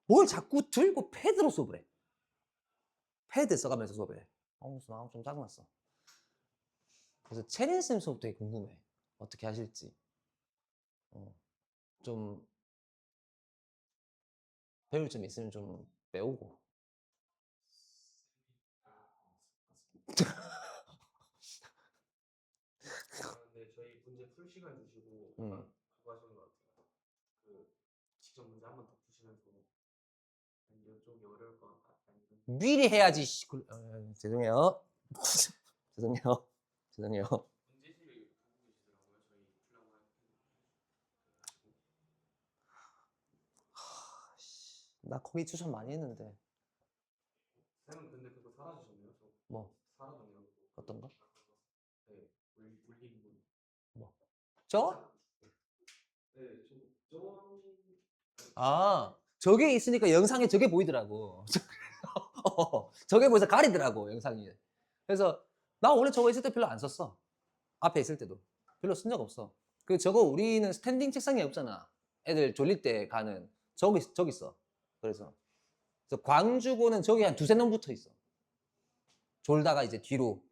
뭘 자꾸 들고 패드로 수업을 해. 패드 써가면서 수업을 해. 나 좀 짜증났어. 그래서 체린쌤 수업 되게 궁금해. 어떻게 하실지. 좀 배울 점 있으면 좀 배우고. 근데 저희 문제 풀 시간 주시고 그거 하시는 것 같아요. 그 직접 문제 한 번 더 푸시면서 이쪽이 어려울 것 같다. 아니면 미리 해야지. 죄송해요. 죄송해요. 죄송해요. 문제지를 보고 계시더라고요. 저희 풀려고 나 거기 추천 많이 했는데. 쌤은 근데 그거 사라지셨네요. 저 뭐 사라졌네요. 어떤 거? 네, 울린 분. 뭐 저거? 네, 저건 아 저게 있으니까 영상에 저게 보이더라고. 저게 보여서 가리더라고 영상이. 그래서 나 원래 저거 있을 때 별로 안 썼어. 앞에 있을 때도 별로 쓴 적 없어. 그 저거 우리는 스탠딩 책상이 없잖아. 애들 졸릴 때 가는 저기 있어. 그래서 광주고는 저기 한 두세 놈 붙어 있어. 졸다가 이제 뒤로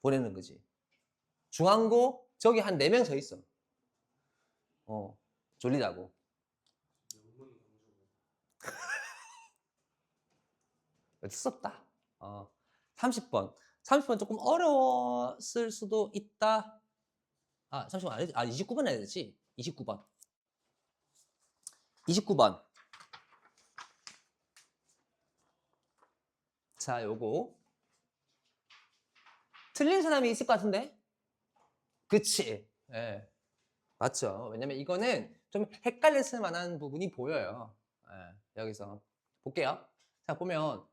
보내는 거지. 중앙고 저기 한 4명 서 있어. 졸리다고. 명문 강주고. 어쩔 수 없다. 30번. 30번 조금 어려웠을 수도 있다. 잠시만. 29번 해야 되지. 29번. 29번. 자, 요거. 틀린 사람이 있을 것 같은데? 그치? 예. 맞죠. 왜냐면 이거는 좀 헷갈렸을 만한 부분이 보여요. 예, 여기서. 볼게요. 자, 보면,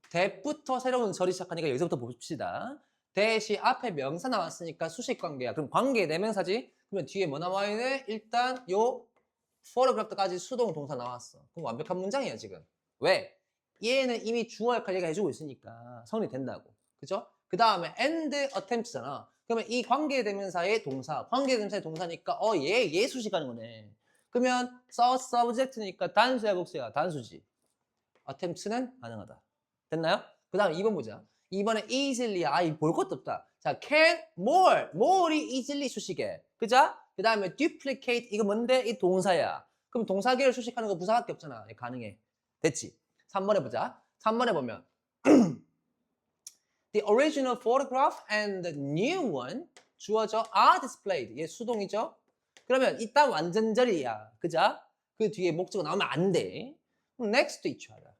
대부터 새로운 절이 시작하니까 여기서부터 봅시다. 대시 앞에 명사 나왔으니까 수식 관계야. 그럼 관계 대명사지? 그러면 뒤에 뭐 나와 있네? 일단 요 photograph까지 수동 동사 나왔어. 그럼 완벽한 문장이에요, 지금. 왜? 얘는 이미 주어 역할 얘가 해주고 있으니까 성립된다고. 그죠? 그 다음에 and attempt잖아. 그러면 이 관계대명사의 동사, 관계대명사의 동사니까 얘 수식하는 거네. 그러면 subject니까 단수야 복수야? 단수지. attempt는 가능하다. 됐나요? 그 다음 2번 보자. 2번에 easily, 볼 것도 없다. 자, can, more이 easily 수식해. 그죠? 그 다음에 duplicate, 이거 뭔데? 이 동사야. 그럼 동사계를 수식하는 거 부사밖에 없잖아. 가능해. 됐지? 3번에 보자. 3번에 보면 The original photograph and the new one 주어져 are displayed. 얘 수동이죠? 그러면 이따 완전절이야. 그죠? 그 뒤에 목적어 나오면 안 돼. 그럼 next to each other.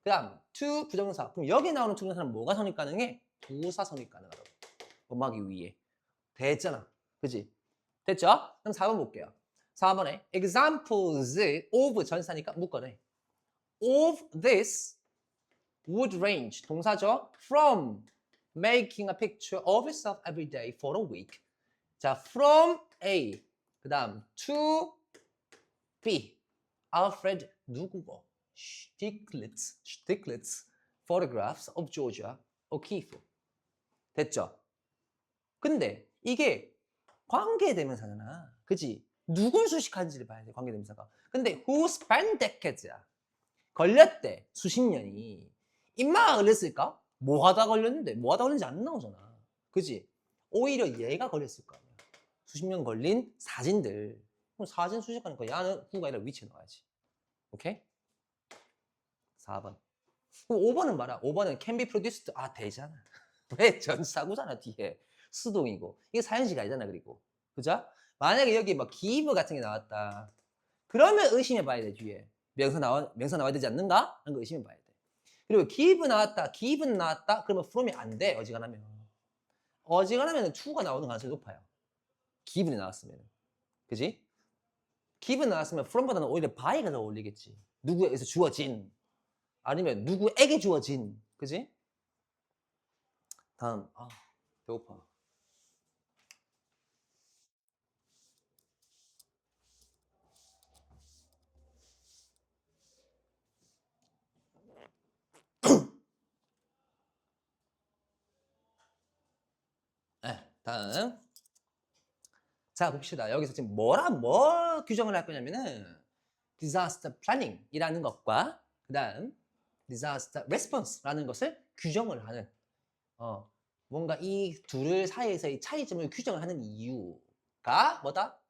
그 다음 to 부정사. 그럼 여기 나오는 부정사는 뭐가 성립 가능해? 부사 성립 가능하다고. 엄마기 위해. 됐잖아. 그지? 됐죠? 그럼 4번 볼게요. 4번에 examples of 전사니까 묶어내. Of this would range 동사죠. From making a picture of yourself every day for a week. 자, from A. 그 다음 to B. Alfred 누구고? Stieglitz photographs of Georgia O'Keeffe. 됐죠? 근데 이게 관계대명사잖아. 그치? 누굴 수식하는지를 봐야 돼, 관계대명사가. 근데 who spent decades야. 걸렸대, 수십 년이. 임마가 걸렸을까? 뭐 하다 걸렸는데? 뭐 하다 걸렸는지 안 나오잖아. 그치? 오히려 얘가 걸렸을 거 아니야. 수십 년 걸린 사진들. 그럼 사진 수식하니까 야는 who가 아니라 which에 나와야지. 오케이? 4번. 그럼 5번은 봐라. 5번은 can be produced. 되잖아. 왜? 전사구잖아, 뒤에. 수동이고. 이게 사연식 아니잖아, 그리고. 그죠? 만약에 여기 뭐 give 같은 게 나왔다. 그러면 의심해 봐야 돼, 뒤에. 명사 나와야 되지 않는가? 하는 거 의심해 봐야 돼. 그리고 give 나왔다. 그러면 from이 안 돼, 어지간하면. 어지간하면 to가 나오는 가능성이 높아요. give이 나왔으면. 그지? give 나왔으면 from보다는 오히려 by가 더 어울리겠지. 누구에게서 주어진. 아니면 누구에게 주어진. 그지? 다음. 배고파. 네, 다음. 자, 봅시다. 여기서 지금 뭐 규정을 할 거냐면은 disaster planning이라는 것과 그 다음 disaster response라는 것을 규정을 하는 뭔가 이 둘 사이에서의 차이점을 규정을 하는 이유가 뭐다?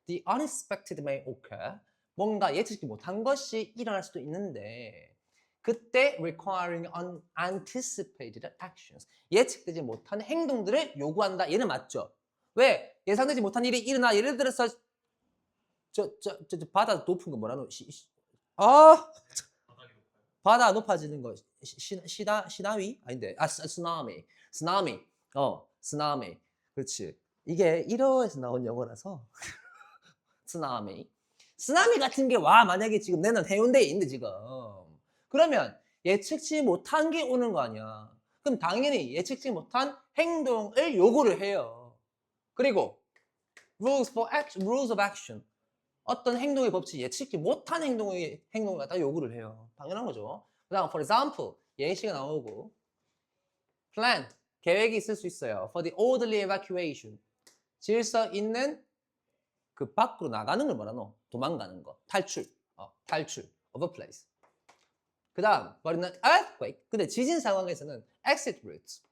The unexpected may occur. 뭔가 예측치 못한 것이 일어날 수도 있는데 그때 requiring unanticipated actions. 예측되지 못한 행동들을 요구한다. 얘는 맞죠? 왜? 예상되지 못한 일이 일어나. 예를 들어서 저 바다 높은 거 뭐라노? 바다 높아지는 거 시나위? 아닌데. 쓰나미. 쓰나미. 그렇지. 이게 1호에서 나온 영어라서 쓰나미. 쓰나미 같은 게 와 만약에 지금 내는 해운대에 있는데 지금 그러면 예측치 못한 게 오는 거 아니야. 그럼 당연히 예측치 못한 행동을 요구를 해요. 그리고 rules of action. 어떤 행동의 법칙, 예측치 못한 행동을 갖다 요구를 해요. 당연한 거죠. 그 다음, for example, 예시가 나오고, plan, 계획이 있을 수 있어요. for the orderly evacuation. 질서 있는 그 밖으로 나가는 걸 말하노. 도망가는 거. 탈출. 탈출. of a place. 그 다음, but in an earthquake. 근데 지진 상황에서는 exit routes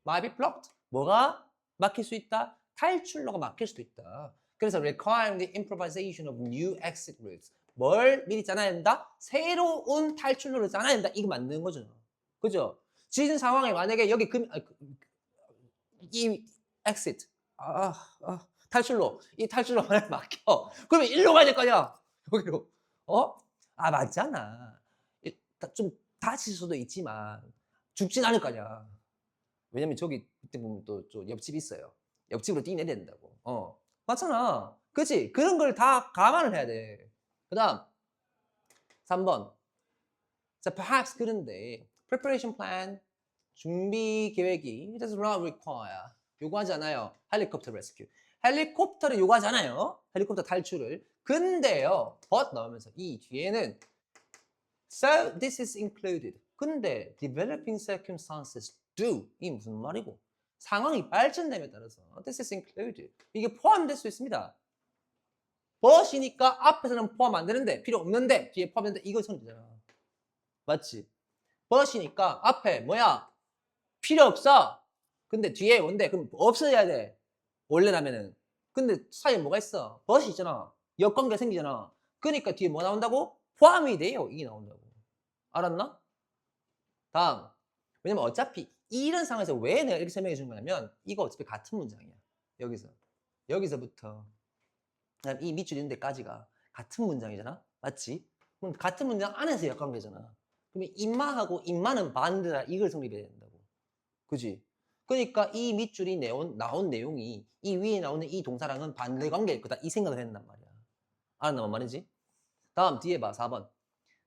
might be blocked. 뭐가 막힐 수 있다? 탈출로가 막힐 수도 있다. 그래서 requiring the improvisation of new exit routes. 뭘 미리 짜놔야 된다? 새로운 탈출로를 짜놔야 된다. 이거 맞는 거죠. 그죠? 지진 상황에 만약에 여기 이 exit 탈출로 이 탈출로 만약에 막혀. 그러면 일로 가야 될 거 아니야? 여기로. 맞잖아. 좀 다칠 수도 있지만 죽진 않을 거 아니야. 왜냐면 저기 그때 보면 또 옆집 있어요. 옆집으로 뛰내야 된다고. 맞잖아. 그치? 그런 걸 다 감안을 해야 돼. 그 다음 3번. 자, perhaps 그런데 preparation plan 준비 계획이 it does not require 요구하지 않아요. 헬리콥터 레스큐. 헬리콥터를 요구하지 않아요. 헬리콥터 탈출을. 근데요. but 나오면서 이 뒤에는 so this is included. 근데 developing circumstances do 이 무슨 말이고? 상황이 발전됨에 따라서 this is included. 이게 포함될 수 있습니다. but이니까 앞에서는 포함 안 되는데 필요 없는데 뒤에 포함되는데 이거 성립되잖아. 맞지? but이니까 앞에 뭐야? 필요 없어. 근데 뒤에 뭔데? 그럼 없어야 돼. 원래라면은. 근데 사이에 뭐가 있어? but이 있잖아. 역관계가 생기잖아. 그러니까 뒤에 뭐 나온다고? 포함이 돼요. 이게 나온다고. 알았나? 다음. 왜냐면 어차피 이런 상황에서 왜 내가 이렇게 설명해 준 거냐면 이거 어차피 같은 문장이야. 여기서부터 이 밑줄 있는 데까지가 같은 문장이잖아. 맞지? 그럼 같은 문장 안에서 역관계잖아. 그러면 임마하고 임마는 반대다. 이걸 성립해야 된다고. 그지? 그러니까 이 밑줄이 나온 내용이 이 위에 나오는 이 동사랑은 반대 관계일 거다. 이 생각을 했단 말이야. 알았나 뭔 말인지? 다음 뒤에 봐. 4번.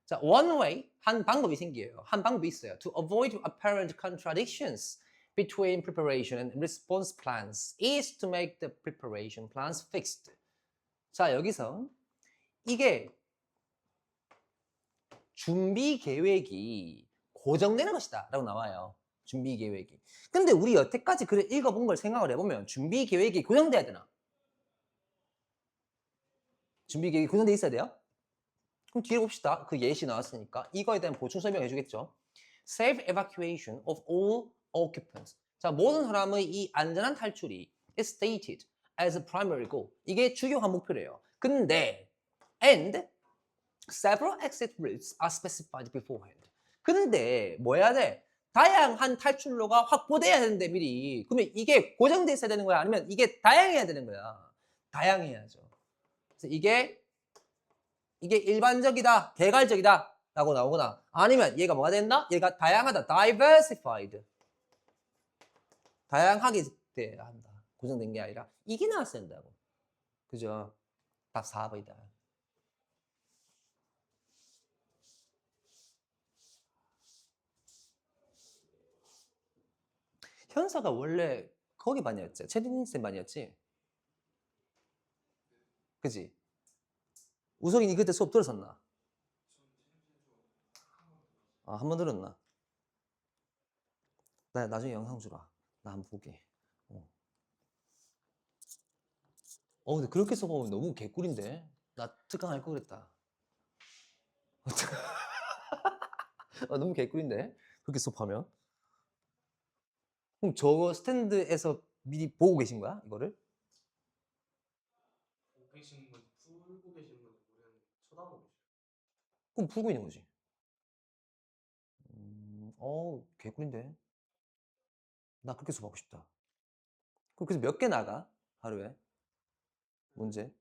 자, one way, 한 방법이 생겨요. 한 방법이 있어요. To avoid apparent contradictions between preparation and response plans is to make the preparation plans fixed. 자, 여기서 이게 준비 계획이 고정되는 것이다 라고 나와요. 준비 계획이. 근데 우리 여태까지 글을 읽어본 걸 생각을 해보면 준비 계획이 고정돼야 되나? 준비 계획이 고정돼 있어야 돼요? 그럼 뒤에 봅시다. 그 예시 나왔으니까 이거에 대한 보충 설명해 주겠죠. Safe evacuation of all occupants. 자, 모든 사람의 이 안전한 탈출이 is stated as a primary goal. 이게 주요한 목표래요. 근데 and several exit routes are specified beforehand. 근데 뭐 해야 돼? 다양한 탈출로가 확보돼야 되는데 미리. 그러면 이게 고정돼 있어야 되는 거야? 아니면 이게 다양해야 되는 거야? 다양해야죠. 그래서 이게 일반적이다, 개괄적이다 라고 나오거나 아니면 얘가 뭐가 된다? 얘가 다양하다, diversified. 다양하게 돼야 한다. 고정된 게 아니라 이게 나왔어야 된다고. 그죠? 답 4번이다. 현서가 원래 거기 반이었지? 최진쌤 반이었지? 그지? 우석이 그때 수업 들었었나? 한 번 들었나? 나 나중에 영상 주라. 나 한번 보게. 근데 그렇게 써보면 너무 개꿀인데? 나 특강할 거 그랬다. 너무 개꿀인데? 그렇게 수업하면? 그럼 저거 스탠드에서 미리 보고 계신 거야? 이거를? 보고 계신 분, 풀고 계신 분은 우리는 쳐다보고 있어요. 그럼 풀고 있는 거지. 개꿀인데? 나 그렇게 수업하고 싶다. 그래서 몇 개 나가? 하루에? 문제?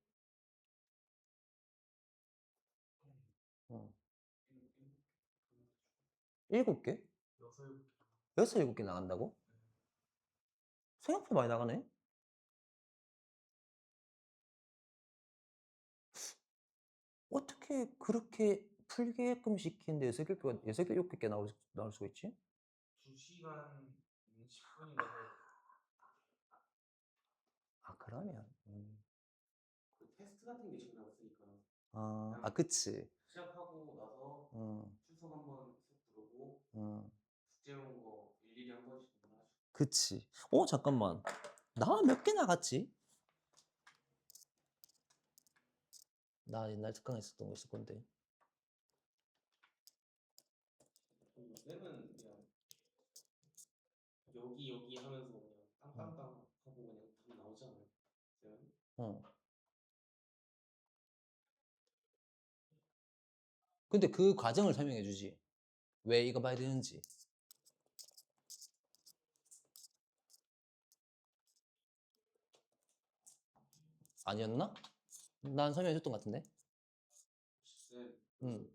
어. 7개? 6, 7개 나간다고? 생각보다 많이 나가네? 어떻게 그렇게 풀게끔 시키는데 6개, 7개 나올 수가 있지? 2시간 10분인가 해야 돼. 아, 그러면. 그 테스트 같은 게 신경 쓰니까 그치. 시작하고 나서 출석 한번 쓱 부르고 숙제 온 거 일일이 한 번씩 하시고. 그치. 잠깐만. 나 몇 개 나갔지? 나 옛날 특강 했었던 거 있을 건데. 쌤은 그냥 여기 하면서 그냥 땅땅땅 하고 그냥 답 나오지 않아요? 쌤은? 근데 그 과정을 설명해 주지. 왜 이거 봐야 되는지. 아니었나? 난 설명해 줬던 것 같은데. 쌤, 응.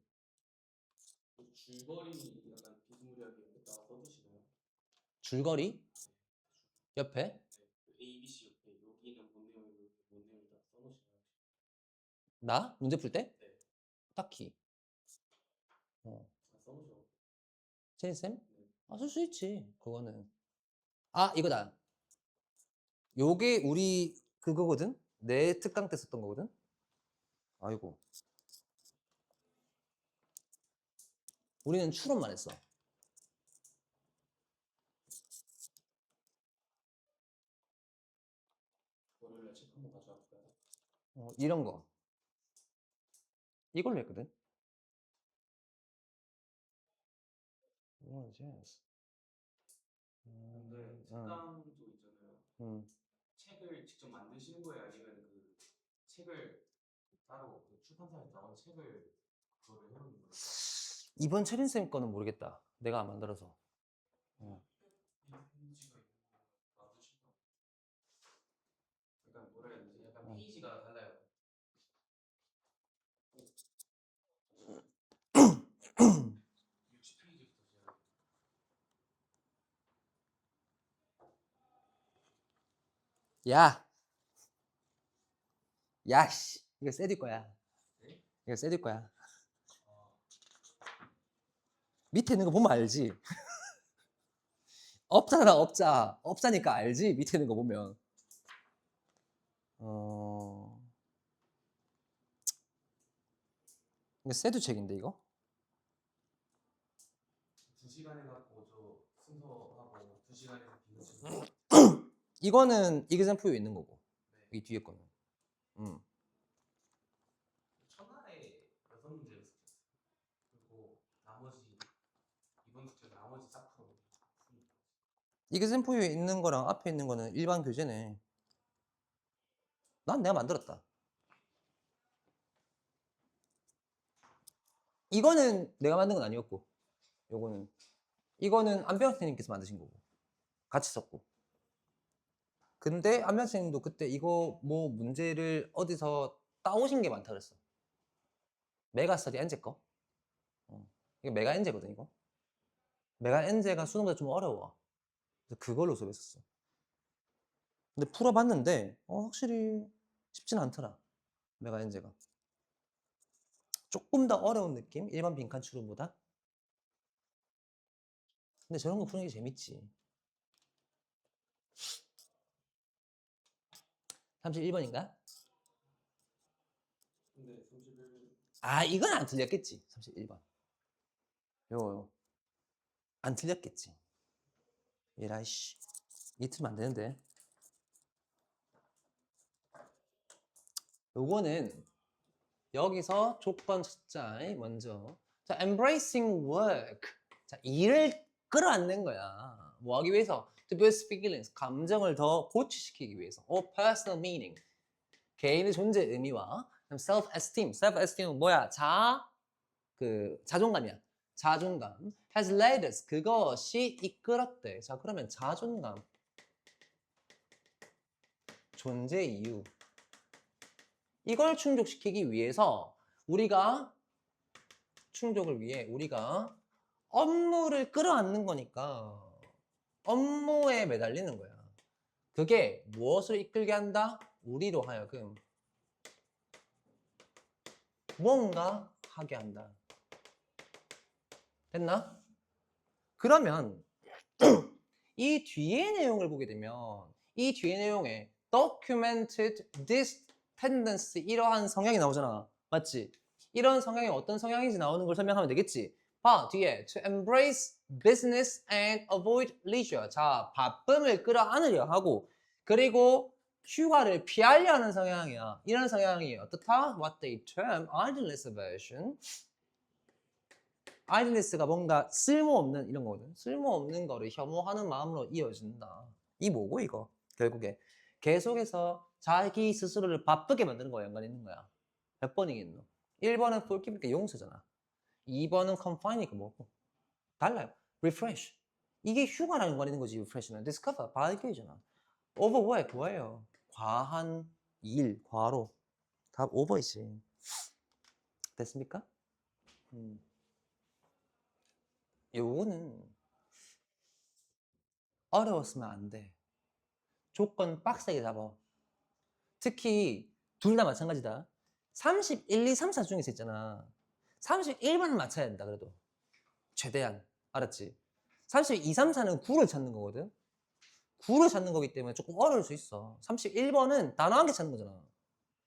그 줄거리 약간 비스무리하게 여기다 써두시나요? 줄거리? 옆에? 네, 그 A, B, C 옆에 여기는 뭔 내용, 여기 뭔 내용이다 써놓으시나요? 나? 문제 풀 때? 네, 딱히. 써놓으셔. 제니쌤? 네. 쓸 수 있지. 그거는. 이거다. 요게 우리 그거거든? 내 특강 때 썼던 거거든? 아이고. 우리는 추론만 했어. 월요일날 책 한번 가져갈까요? 이런 거. 이걸로 했거든? 이거지. 근데 특강도 있잖아요. 책을 직접 만드시는 거예요? 아니면 그 책을 따로 그 출판사에서 나온 책을 그거를 해놓는 거예요? 이번 채린쌤 거는 모르겠다. 내가 안 만들어서. 페이지가 있는 거 놔두시면 약간 뭐라 해야 되지? 약간 페이지가 달라요. 60페이지부터 시작해요. 야! 야, 씨. 이거 세디 거야. 네? 이거 세디 거야. 아, 밑에 있는 거 보면 알지? 업자잖아, 업자. 업자니까 알지? 밑에 있는 거 보면. 이거 세두 책인데, 이거? 2시간에 갖고 저 순서하고 2시간에서 비교치고. 이거는 이그젠프에 있는 거고. 네. 이 뒤에 거는. 첫날에 6문제를 숙제했어요. 그리고 나머지 이번 숙제 나머지 싹 풀어. 이그젠프에 있는 거랑 앞에 있는 거는 일반 교재네. 난 내가 만들었다. 이거는 내가 만든 건 아니었고. 이거는 안병 선생님께서 만드신 거고. 같이 썼고. 근데 안병 선생님도 그때 이거 뭐 문제를 어디서 따오신 게 많다 그랬어. 메가스터디 엔제 거. 이거 메가 엔제거든, 이거. 메가 엔제가 수능보다 좀 어려워. 그래서 그걸로 수업했었어. 근데 풀어봤는데 확실히 쉽진 않더라. 메가 엔제가. 조금 더 어려운 느낌? 일반 빈칸 추론보다. 근데 저런 거 푸는 게 재밌지. 31번인가? 근데 31. 이건 안 틀렸겠지. 31번. 요거. 안 틀렸겠지. 에라이씨. 이 틀면 안 되는데. 요거는 여기서 조건 숫자 먼저. 자, embracing work. 자, 일을 끌어안는 거야. 뭐 하기 위해서? To boost feelings. 감정을 더 고취시키기 위해서. or personal meaning. 개인의 존재 의미와 self-esteem. self-esteem은 뭐야? 자존감이야. 자존감. has led us. 그것이 이끌었대. 자, 그러면 자존감. 존재 이유. 이걸 충족시키기 위해서 충족을 위해 우리가 업무를 끌어안는 거니까 업무에 매달리는 거야. 그게 무엇을 이끌게 한다? 우리로 하여금 무언가 하게 한다. 됐나? 그러면 이 뒤에 내용을 보게 되면 이 뒤에 내용에 documented this tendency 이러한 성향이 나오잖아. 맞지? 이런 성향이 어떤 성향인지 나오는 걸 설명하면 되겠지. 봐, 뒤에 to embrace business and avoid leisure. 자, 바쁨을 끌어안으려 하고 그리고 휴가를 피하려 하는 성향이야. 이런 성향이 어떻다? What they term idleness aversion. idleness가 뭔가 쓸모없는 이런 거거든. 쓸모없는 거를 혐오하는 마음으로 이어진다. 이 뭐고 이거? 결국에 계속해서 자기 스스로를 바쁘게 만드는 거에 연관이 있는 거야. 몇 번이겠노? 1번은 forgive니까 용서잖아. 2번은 confine니까 뭐고? 달라요. refresh. 이게 휴가랑 연관이 있는 거지. refresh는 discover, 발견이잖아. overwork 뭐예요? 과한 일, 과로. 답 over이지. 됐습니까? 요거는 어려웠으면 안 돼. 조건 빡세게 잡아. 특히 둘 다 마찬가지다. 31, 2, 3, 4 중에서 있잖아. 31번을 맞춰야 된다 그래도. 최대한. 알았지? 32, 3, 4는 9를 찾는 거거든. 9를 찾는 거기 때문에 조금 어려울 수 있어. 31번은 단어 한 개 찾는 거잖아.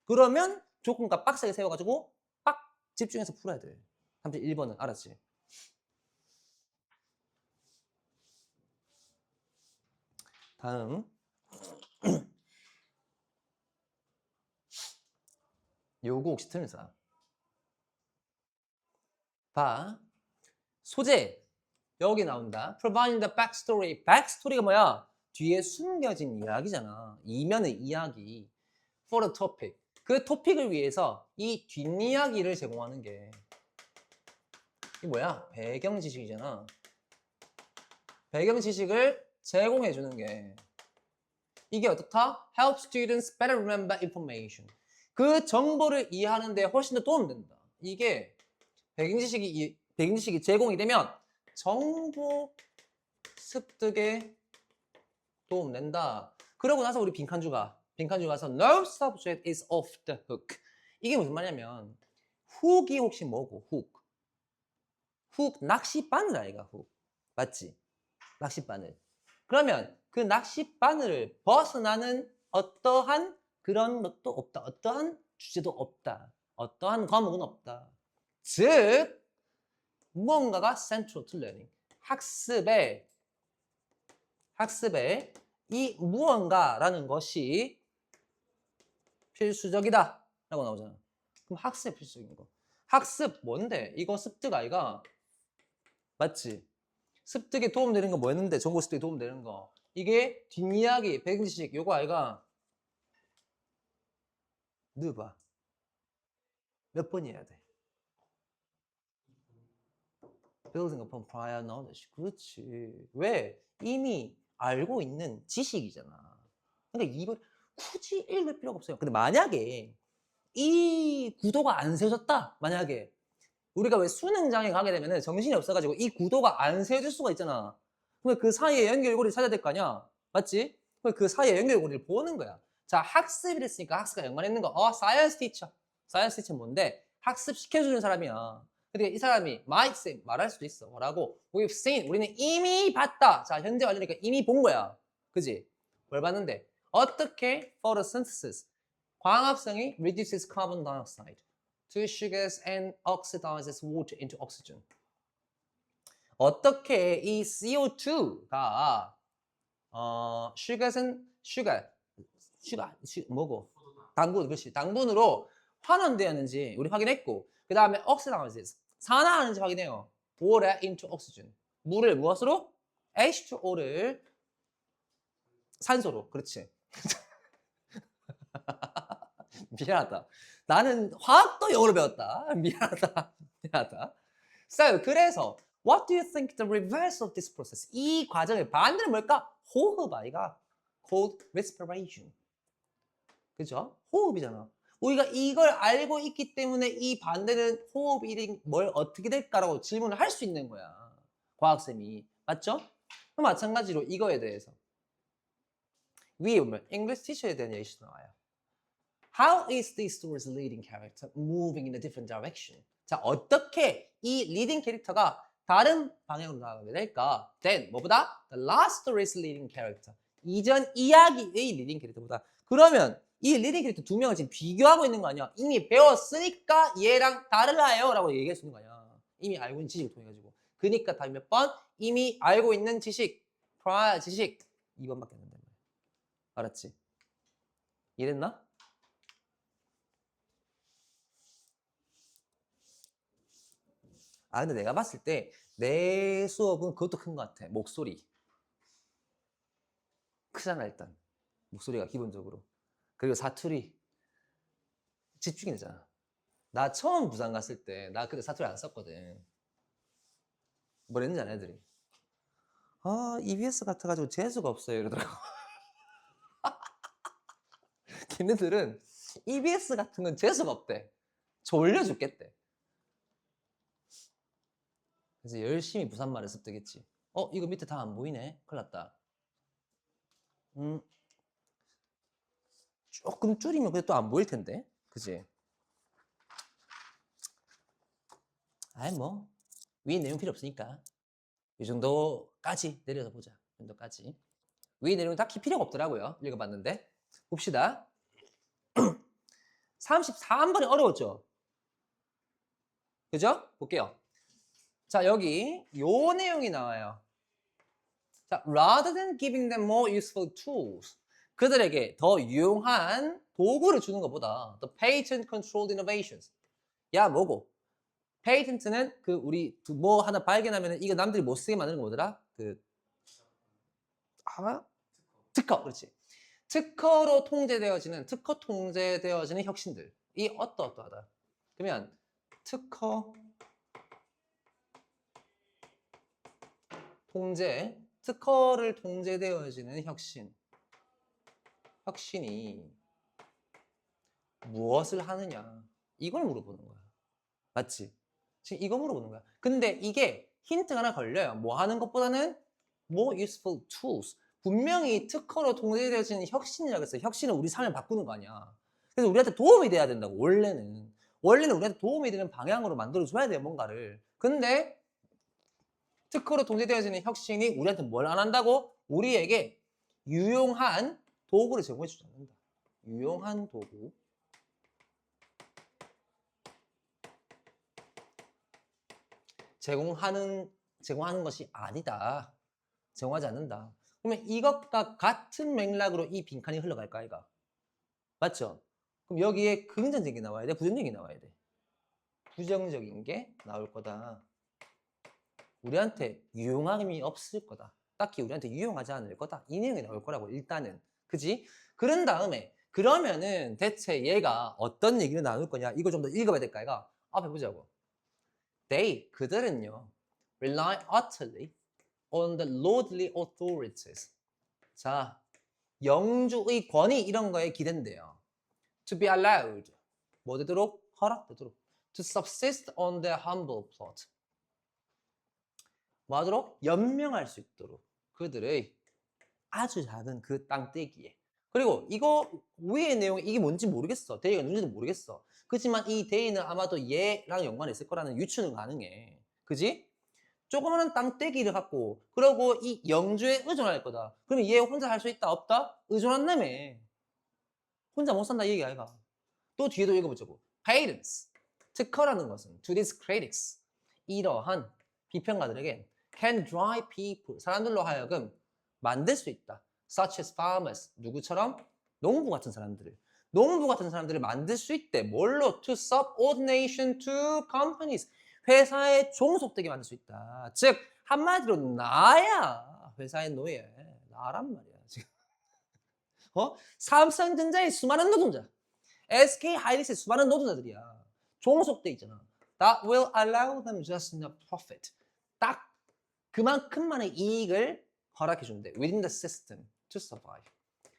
그러면 조건값 빡세게 세워가지고 빡 집중해서 풀어야 돼. 31번은 알았지? 다음 요거 혹시 틀린사? 봐. 소재 여기 나온다. Providing the backstory. backstory가 뭐야? 뒤에 숨겨진 이야기잖아. 이면의 이야기. For the topic. 그 토픽을 위해서 이 뒷이야기를 제공하는 게 이게 뭐야? 배경 지식이잖아. 배경 지식을 제공해 주는 게 이게 어떻다? Help students better remember information. 그 정보를 이해하는 데 훨씬 더 도움된다. 이게 배경 지식이 제공이 되면 정보 습득에 도움된다. 그러고 나서 우리 빈칸주 가서 No subject is off the hook. 이게 무슨 말이냐면 훅이 혹시 뭐고 훅 낚싯바늘 아이가 훅 맞지? 낚싯바늘. 그러면 그 낚싯바늘을 벗어나는 어떠한 그런 것도 없다. 어떠한 주제도 없다. 어떠한 과목은 없다. 즉 무언가가 central to learning. 학습에 이 무언가라는 것이 필수적이다 라고 나오잖아. 그럼 학습 필수적인 거. 학습 뭔데? 이거 습득 아이가 맞지? 습득에 도움되는 거 뭐였는데? 정보 습득에 도움되는 거. 이게 뒷이야기, 배경지식 요거 아이가 넣어봐. 몇 번이어야 돼? Building upon prior knowledge. 그렇지. 왜? 이미 알고 있는 지식이잖아. 그러니까 이걸 굳이 읽을 필요가 없어요. 근데 만약에 이 구도가 안 세워졌다. 만약에 우리가 왜 수능장에 가게 되면 정신이 없어가지고 이 구도가 안 세워질 수가 있잖아. 그러면 그 사이에 연결고리를 찾아야 될 거 아니야. 맞지? 그럼 그 사이에 연결고리를 보는 거야. 자, 학습이랬으니까 학습과 연관있는 거. 사이언스 티처. 사이언스 티처 뭔데? 학습 시켜주는 사람이야. 근데 이 사람이 might say, 말할 수도 있어. 뭐라고? We've seen. 우리는 이미 봤다. 자, 현재 완료니까 이미 본 거야. 그지? 뭘 봤는데? 어떻게 photosynthesis. 광합성이 reduces carbon dioxide to sugars and oxidizes water into oxygen. 어떻게 이 CO2가 sugars는 뭐고? 당분, 그렇지. 당분으로 환원되었는지 우리 확인했고 그 다음에 oxidizes 산화하는지 확인해요. water into oxygen. 물을 무엇으로? H2O를 산소로. 그렇지. 미안하다. 나는 화학도 영어로 배웠다. 미안하다. So, 그래서 what do you think the reverse of this process? 이 과정의 반대는 뭘까? 호흡 아이가 called respiration. 그죠? 호흡이잖아. 우리가 이걸 알고 있기 때문에 이 반대는 호흡이 뭘 어떻게 될까라고 질문을 할 수 있는 거야. 과학쌤이. 맞죠? 그럼 마찬가지로 이거에 대해서 위에 보면 English teacher에 대한 예시 나와요. How is this story's leading character moving in a different direction? 자, 어떻게 이 leading 캐릭터가 다른 방향으로 나가게 될까? Then, 뭐보다? The last story's leading character. 이전 이야기의 leading 캐릭터보다. 그러면 이 leading 캐릭터 두 명을 지금 비교하고 있는 거 아니야? 이미 배웠으니까 얘랑 달라요 라고 얘기할 수 있는 거 아니야? 이미 알고 있는 지식을 통해 가지고. 그러니까 답이 몇 번? 이미 알고 있는 지식, prior 지식 2번밖에 안 된다. 알았지? 이해됐나? 아 근데 내가 봤을 때 내 수업은 그것도 큰 것 같아. 목소리 크잖아 일단. 목소리가 기본적으로. 그리고 사투리 집중이 되잖아. 나 처음 부산 갔을 때 나 그때 사투리 안 썼거든. 뭐랬는지 알아 애들이? 아 EBS 같아가지고 재수가 없어요 이러더라고. 걔네들은 EBS 같은 건 재수가 없대. 졸려 죽겠대. 그래서 열심히 부산말을 습득했지. 이거 밑에 다 안 보이네. 큰일 났다. 조금 줄이면 그래도 또 안 보일 텐데. 그지? 아이 뭐 위에 내용 필요 없으니까 이 정도까지 내려서 보자. 이 정도까지. 위에 내용 딱히 필요가 없더라고요. 읽어봤는데. 봅시다. 33번이 어려웠죠? 그죠? 볼게요. 자, 여기 요 내용이 나와요. 자, rather than giving them more useful tools. 그들에게 더 유용한 도구를 주는 것보다 the patent controlled innovations. 야, 뭐고? 페이턴트는 그 우리 뭐 하나 발견하면은 이거 남들이 못 쓰게 만드는 거 뭐더라? 특허. 그렇지. 특허로 통제되어지는 혁신들. 이 어떠하다. 그러면 특허를 통제되어지는 혁신이 무엇을 하느냐. 이걸 물어보는 거야. 맞지? 지금 이거 물어보는 거야. 근데 이게 힌트가 하나 걸려요. 뭐 하는 것보다는 more useful tools. 분명히 특허로 통제되어지는 혁신이라고 했어요. 혁신은 우리 삶을 바꾸는 거 아니야. 그래서 우리한테 도움이 돼야 된다고, 원래는 우리한테 도움이 되는 방향으로 만들어줘야 돼요, 뭔가를. 근데 특허로 통제되어지는 혁신이 우리한테 뭘 안 한다고? 우리에게 유용한 도구를 제공해 주지 않는다. 유용한 도구. 제공하는 것이 아니다. 제공하지 않는다. 그러면 이것과 같은 맥락으로 이 빈칸이 흘러갈까, 아이가? 맞죠? 그럼 여기에 긍정적인 게 나와야 돼? 부정적인 게 나와야 돼? 부정적인 게 나올 거다. 우리한테 유용함이 없을 거다. 딱히 우리한테 유용하지 않을 거다. 이 내용이 나올 거라고, 일단은. 그지? 그런 다음에, 그러면은 대체 얘가 어떤 얘기를 나눌 거냐? 이거 좀 더 읽어봐야 될까, 아이가? 앞에 보자고. 그들은요, rely utterly on the lordly authorities. 자, 영주의 권위 이런 거에 기댄대요. To be allowed. 뭐 되도록? 허락되도록. To subsist on their humble plot. 뭐 하도록? 연명할 수 있도록. 그들의 아주 작은 그 땅떼기에. 그리고 이거 위의 내용이 이게 뭔지 모르겠어. 데이가 누군지도 모르겠어. 그렇지만 이 데이는 아마도 얘랑 연관이 있을 거라는 유추는 가능해. 그지? 조그마한 땅떼기를 갖고 그러고 이 영주에 의존할 거다. 그러면 얘 혼자 할 수 있다? 없다? 의존한다며. 혼자 못 산다 이 얘기 아이가. 또 뒤에도 읽어보자고. Patents. 특허라는 것은 to these critics. 이러한 비평가들에게 can drive people. 사람들로 하여금 만들 수 있다. Such as farmers. 누구처럼? 농부 같은 사람들을. 농부 같은 사람들을 만들 수 있대. 뭘로? To subordination to companies. 회사에 종속되게 만들 수 있다. 즉 한마디로 나야 회사의 노예. 나란 말이야 지금. 삼성전자의 수많은 노동자, SK하이닉스의 수많은 노동자들이야. 종속돼 있잖아. That will allow them just enough profit. 딱 그만큼만의 이익을 허락해 준대. Within the system to survive.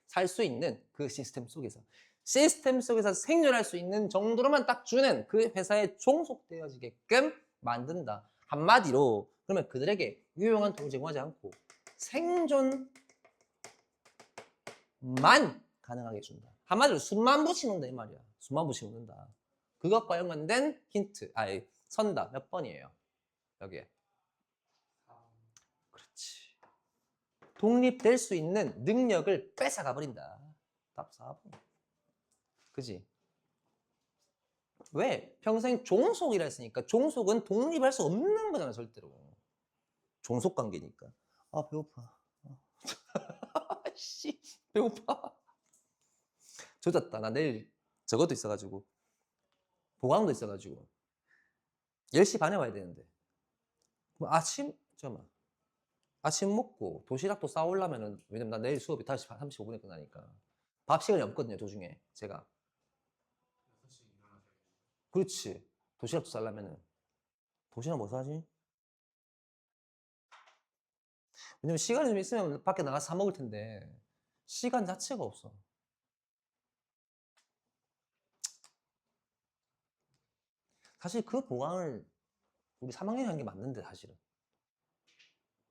살 수 있는 그 시스템 속에서. 시스템 속에서 생존할 수 있는 정도로만 딱 주는 그 회사에 종속되어지게끔 만든다. 한마디로 그러면 그들에게 유용한 도구를 제공하지 않고 생존만 가능하게 해준다. 한마디로 숨만 붙이는다 이 말이야. 숨만 붙이는다. 그것과 연관된 힌트, 선다 몇 번이에요? 여기에. 그렇지. 독립될 수 있는 능력을 뺏어가 버린다. 답 4번. 그지? 왜? 평생 종속이라 했으니까 종속은 독립할 수 없는 거잖아 절대로. 종속 관계니까. 아 배고파. 씨 배고파. 조졌다. 나 내일 저것도 있어가지고 보강도 있어가지고 10시 반에 와야 되는데 잠깐만. 아침 먹고 도시락도 싸오려면은 왜냐면 나 내일 수업이 5시 35분에 끝나니까 밥 시간이 없거든요 도중에 제가. 6시 일어나셔야 돼요. 그렇지. 도시락도 싸려면은 도시락 뭐 사지? 왜냐면 시간이 좀 있으면 밖에 나가서 사 먹을 텐데 시간 자체가 없어. 사실 그 보강을 우리 3학년이 한 게 맞는데 사실은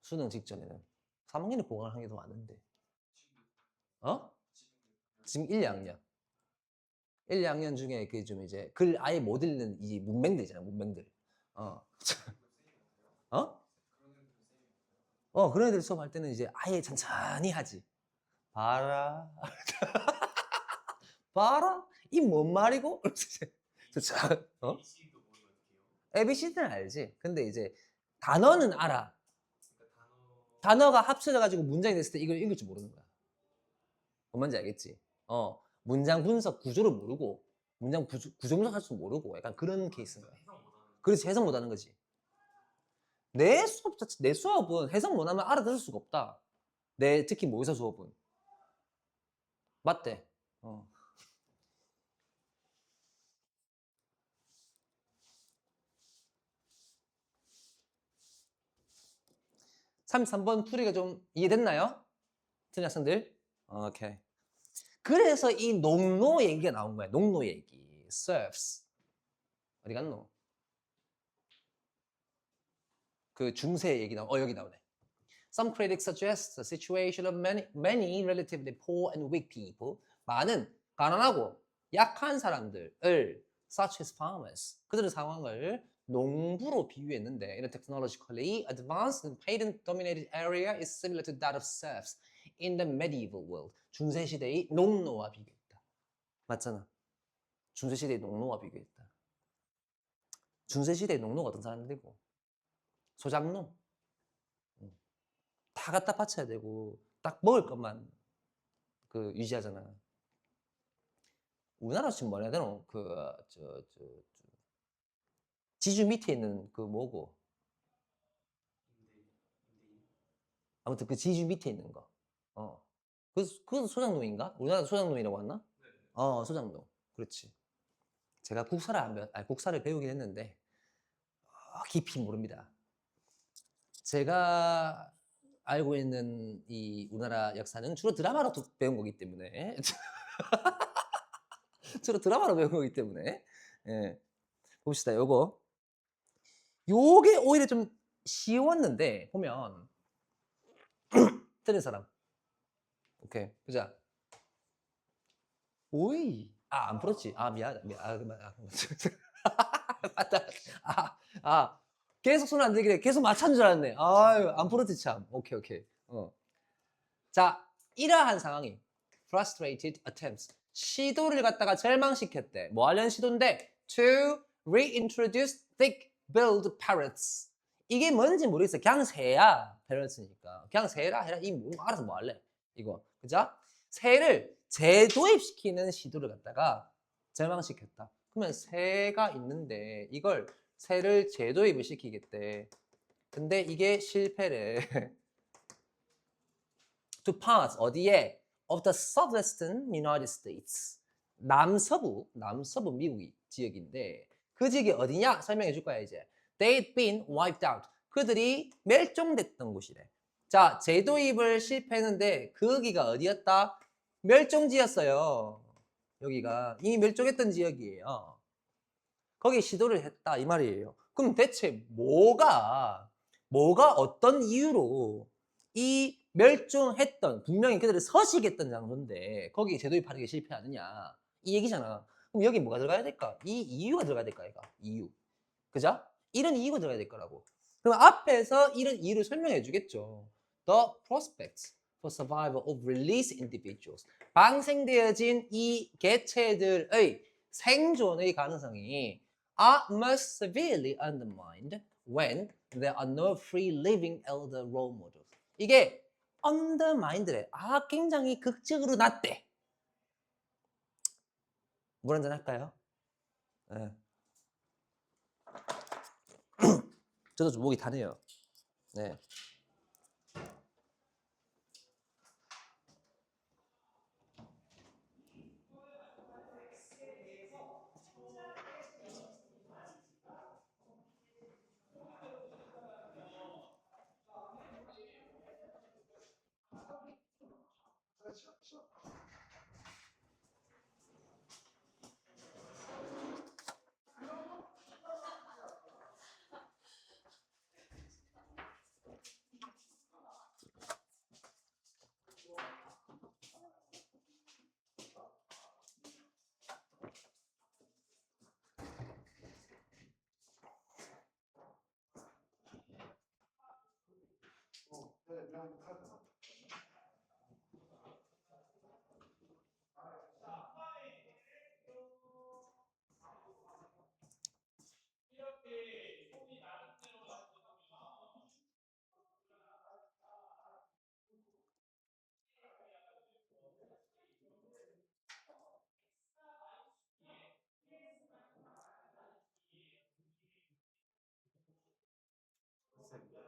수능 직전에는 3학년이 보강을 한 게 더 맞는데. 어? 지금 1, 2학년 1, 2학년 중에 그 좀 이제 글 아예 못 읽는 이 문맹들 있잖아 문맹들. 어? 그런 애들 수업할 때는 이제 아예 천천히 하지. 봐라. 봐라? 이 뭔 말이고? 어? ABC도 모르면 어떡해요? ABC는 알지. 근데 이제 단어는 알아. 그러니까 단어가 합쳐져가지고 문장이 됐을 때 이걸 읽을 줄 모르는 거야. 뭔지 알겠지? 문장 분석 구조를 모르고 문장 구조 분석 할 줄 모르고 약간 그런 케이스인 거야. 해석 못하는 그렇지 해석 못하는 거지. 내 수업은 해석 못하면 알아들을 수가 없다. 특히 모의사 수업은 맞대. 33번 풀이가 좀 이해됐나요? 틀린 학생들? 오케이. 그래서 이 농노 얘기가 나온 거야. 농노 얘기. serfs. 어디 갔노? 그 중세 얘기 여기 나오네. Some critics suggest the situation of many relatively poor and weak people. 많은 가난하고 약한 사람들을 such as farmers. 그들의 상황을 농부로 비유했는데 in a technologically advanced and patent-dominated area is similar to that of serfs in the medieval world. 중세시대의 농노와 비교했다. 맞잖아. 중세시대의 농노와 비교했다. 중세시대의 농노가 어떤 사람들이고 소작농. 다 갖다 바쳐야 되고 딱 먹을 것만 유지하잖아. 우리나라 지금 뭐라 해야 되노? 지주 밑에 있는 뭐고? 아무튼 그 지주 밑에 있는 거. 그건 소작농인가? 우리나라 소작농이라고 했나? 네. 소작농. 그렇지. 제가 국사를 배우긴 했는데 깊이 모릅니다. 제가 알고 있는 이 우리나라 역사는 주로 드라마로 배운 거기 때문에 주로 드라마로 배운 거기 때문에 예. 봅시다. 요게 오히려 좀 쉬웠는데 보면 틀린 사람. 오케이 보자. 오이 안 풀었지. 미안하다. 맞다. 계속 손 안 들기래. 계속 맞찬 줄 알았네. 아유 안 풀었지 참. 오케이. 자 이러한 상황이 frustrated attempts. 시도를 갖다가 절망시켰대. 뭐 하려는 시도인데 to reintroduce thick-billed parrots. 이게 뭔지 모르겠어. 그냥 새야. parrots니까. 그냥 새라 해라. 알아서 뭐 할래? 이거. 그죠? 새를 재도입시키는 시도를 갖다가 절망시켰다. 그러면 새가 있는데 이걸 새를 재도입을 시키겠대. 근데 이게 실패래. to parts 어디에? of the southwestern United States. 남서부 미국 지역인데 그 지역이 어디냐? 설명해 줄 거야 이제. They'd been wiped out. 그들이 멸종됐던 곳이래. 자, 재도입을 실패했는데 거기가 어디였다? 멸종지였어요. 여기가 이미 멸종했던 지역이에요. 거기 시도를 했다 이 말이에요. 그럼 대체 뭐가 어떤 이유로 이 멸종했던 분명히 그들을 서식했던 장소인데 거기에 재도입하는 게 실패하느냐 이 얘기잖아. 그럼 여기 뭐가 들어가야 될까? 이 이유가 들어가야 될까 이거 이유. 그죠? 이런 이유가 들어가야 될 거라고. 그럼 앞에서 이런 이유를 설명해 주겠죠. The prospects for survival of released individuals. 방생되어진 이 개체들의 생존의 가능성이 are most severely undermined when there are no free living elder role models. 이게 undermined래. 굉장히 극적으로 낮대. 물 한잔 할까요? 네. 저도 좀 목이 타네요. 네.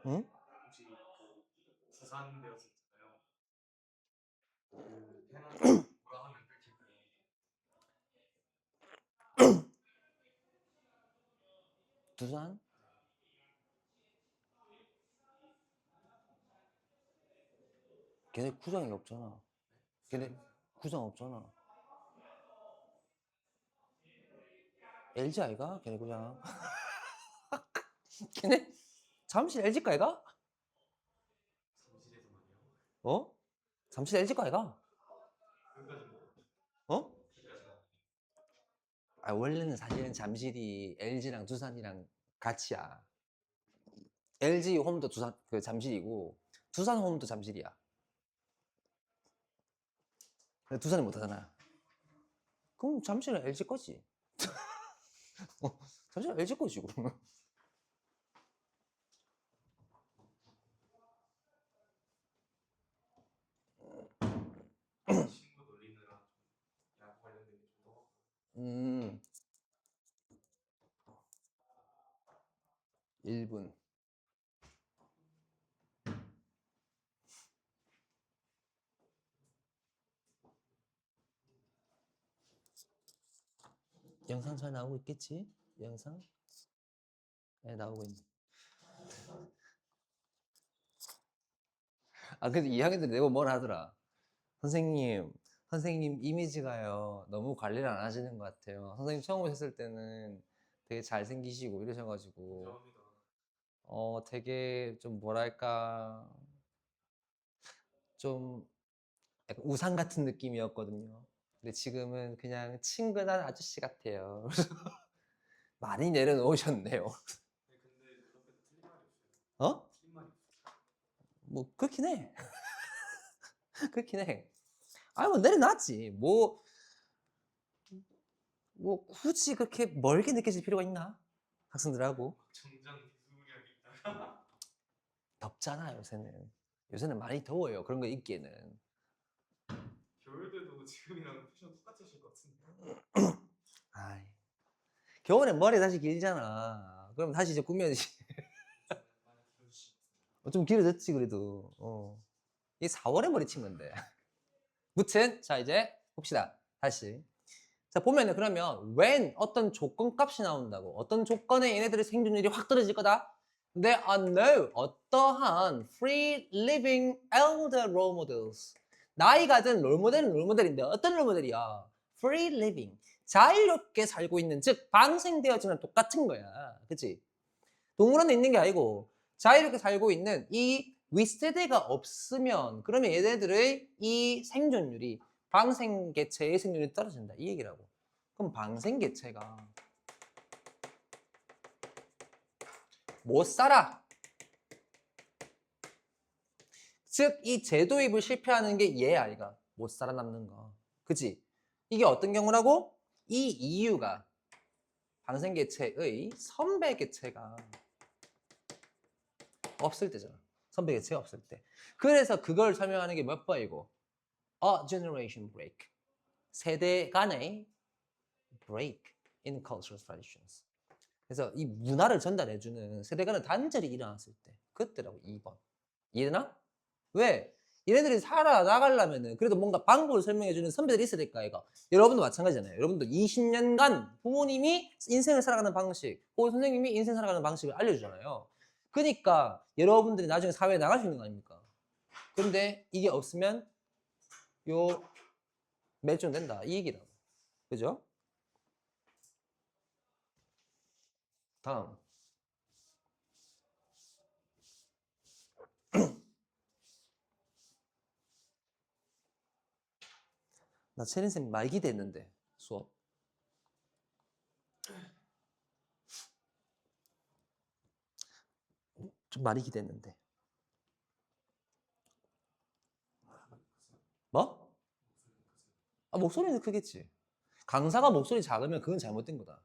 응? 혹시 그 부산되었었잖아요. 그 해남 뭐라 하면 끓일까요? 두산? 걔네 구장이 없잖아. 걔네 구장 없잖아. LG 아이가? 걔네 구장. 걔네 잠실 LG가 아이가? 잠실에서 말이요. 어? 잠실 LG가 아이가? 여기까지 뭐 어? 여기까지 뭐. 원래는 사실은 잠실이 LG랑 두산이랑 같이야. LG 홈도 두산 그 잠실이고 두산 홈도 잠실이야. 근데 두산이 못 하잖아. 그럼 잠실은 LG 거지. 잠실은 LG 거지 그러면. 친구 놀리느라 좀 야구 관련된 게좀 더. 음. 1분. 영상 잘 나오고 있겠지? 영상? 네, 나오고 있네. 근데 2학년들 내고 뭘 하더라. 선생님 이미지가요. 너무 관리를 안 하시는 것 같아요. 선생님 처음 오셨을 때는 되게 잘생기시고 이러셔가지고, 감사합니다. 되게 좀 뭐랄까, 좀 약간 우상 같은 느낌이었거든요. 근데 지금은 그냥 친근한 아저씨 같아요. 많이 내려놓으셨네요. 네, 근데 그렇게 틀린 말이 없어요. 어? 틀린 말이 없어요. 뭐, 그렇긴 해. 그렇긴 해. 뭐 내려놨지. 뭐 굳이 그렇게 멀게 느껴질 필요가 있나? 학생들하고. 정장 비스무리하게 입다가 덥잖아, 요새는. 요새는 많이 더워요. 그런 거 입기에는. 겨울 때도 지금이랑 패션 똑같으실 것 같은데. 아이. 겨울엔 머리 다시 길잖아. 그럼 다시 이제 꾸며야지. 많이 길어지시고. 좀 길어졌지, 그래도. 이게 4월에 머리 친 건데. 무튼, 자, 이제 봅시다. 다시. 자, 보면은 그러면 when 어떤 조건값이 나온다고. 어떤 조건에 얘네들의 생존율이 확 떨어질 거다. There are no 어떠한 free living elder role models. 나이가 든 롤모델은 롤모델인데 어떤 롤모델이야? free living. 자유롭게 살고 있는, 즉 방생되어지는 똑같은 거야. 그치? 동물원에 있는 게 아니고 자유롭게 살고 있는 이 윗세대가 없으면 그러면 얘네들의 이 생존율이 방생개체의 생존율이 떨어진다 이 얘기라고. 그럼 방생개체가 못 살아. 즉 이 제도입을 실패하는 게 얘 아이가 못 살아남는 거. 그치? 이게 어떤 경우라고? 이 이유가 방생개체의 선배개체가 없을 때잖아. 선배개체가 없을 때. 그래서 그걸 설명하는 게 몇 번이고 A generation break. 세대 간의 break in cultural traditions. 그래서 이 문화를 전달해주는 세대 간의 단절이 일어났을 때 그때라고 2번. 이해되나? 왜? 얘네들이 살아나가려면은 그래도 뭔가 방법을 설명해주는 선배들이 있어야 될까 이거. 여러분도 마찬가지잖아요. 여러분도 20년간 부모님이 인생을 살아가는 방식 혹은 선생님이 인생 살아가는 방식을 알려주잖아요. 그러니까 여러분들이 나중에 사회에 나갈 수 있는 거 아닙니까? 그런데 이게 없으면 요 매존된다 이 얘기라고. 그죠? 다음. 나 채린쌤 많이 기대했는데 수업. 좀 많이 기대했는데. 뭐? 아, 목소리는 크겠지. 강사가 목소리 작으면 그건 잘못된 거다.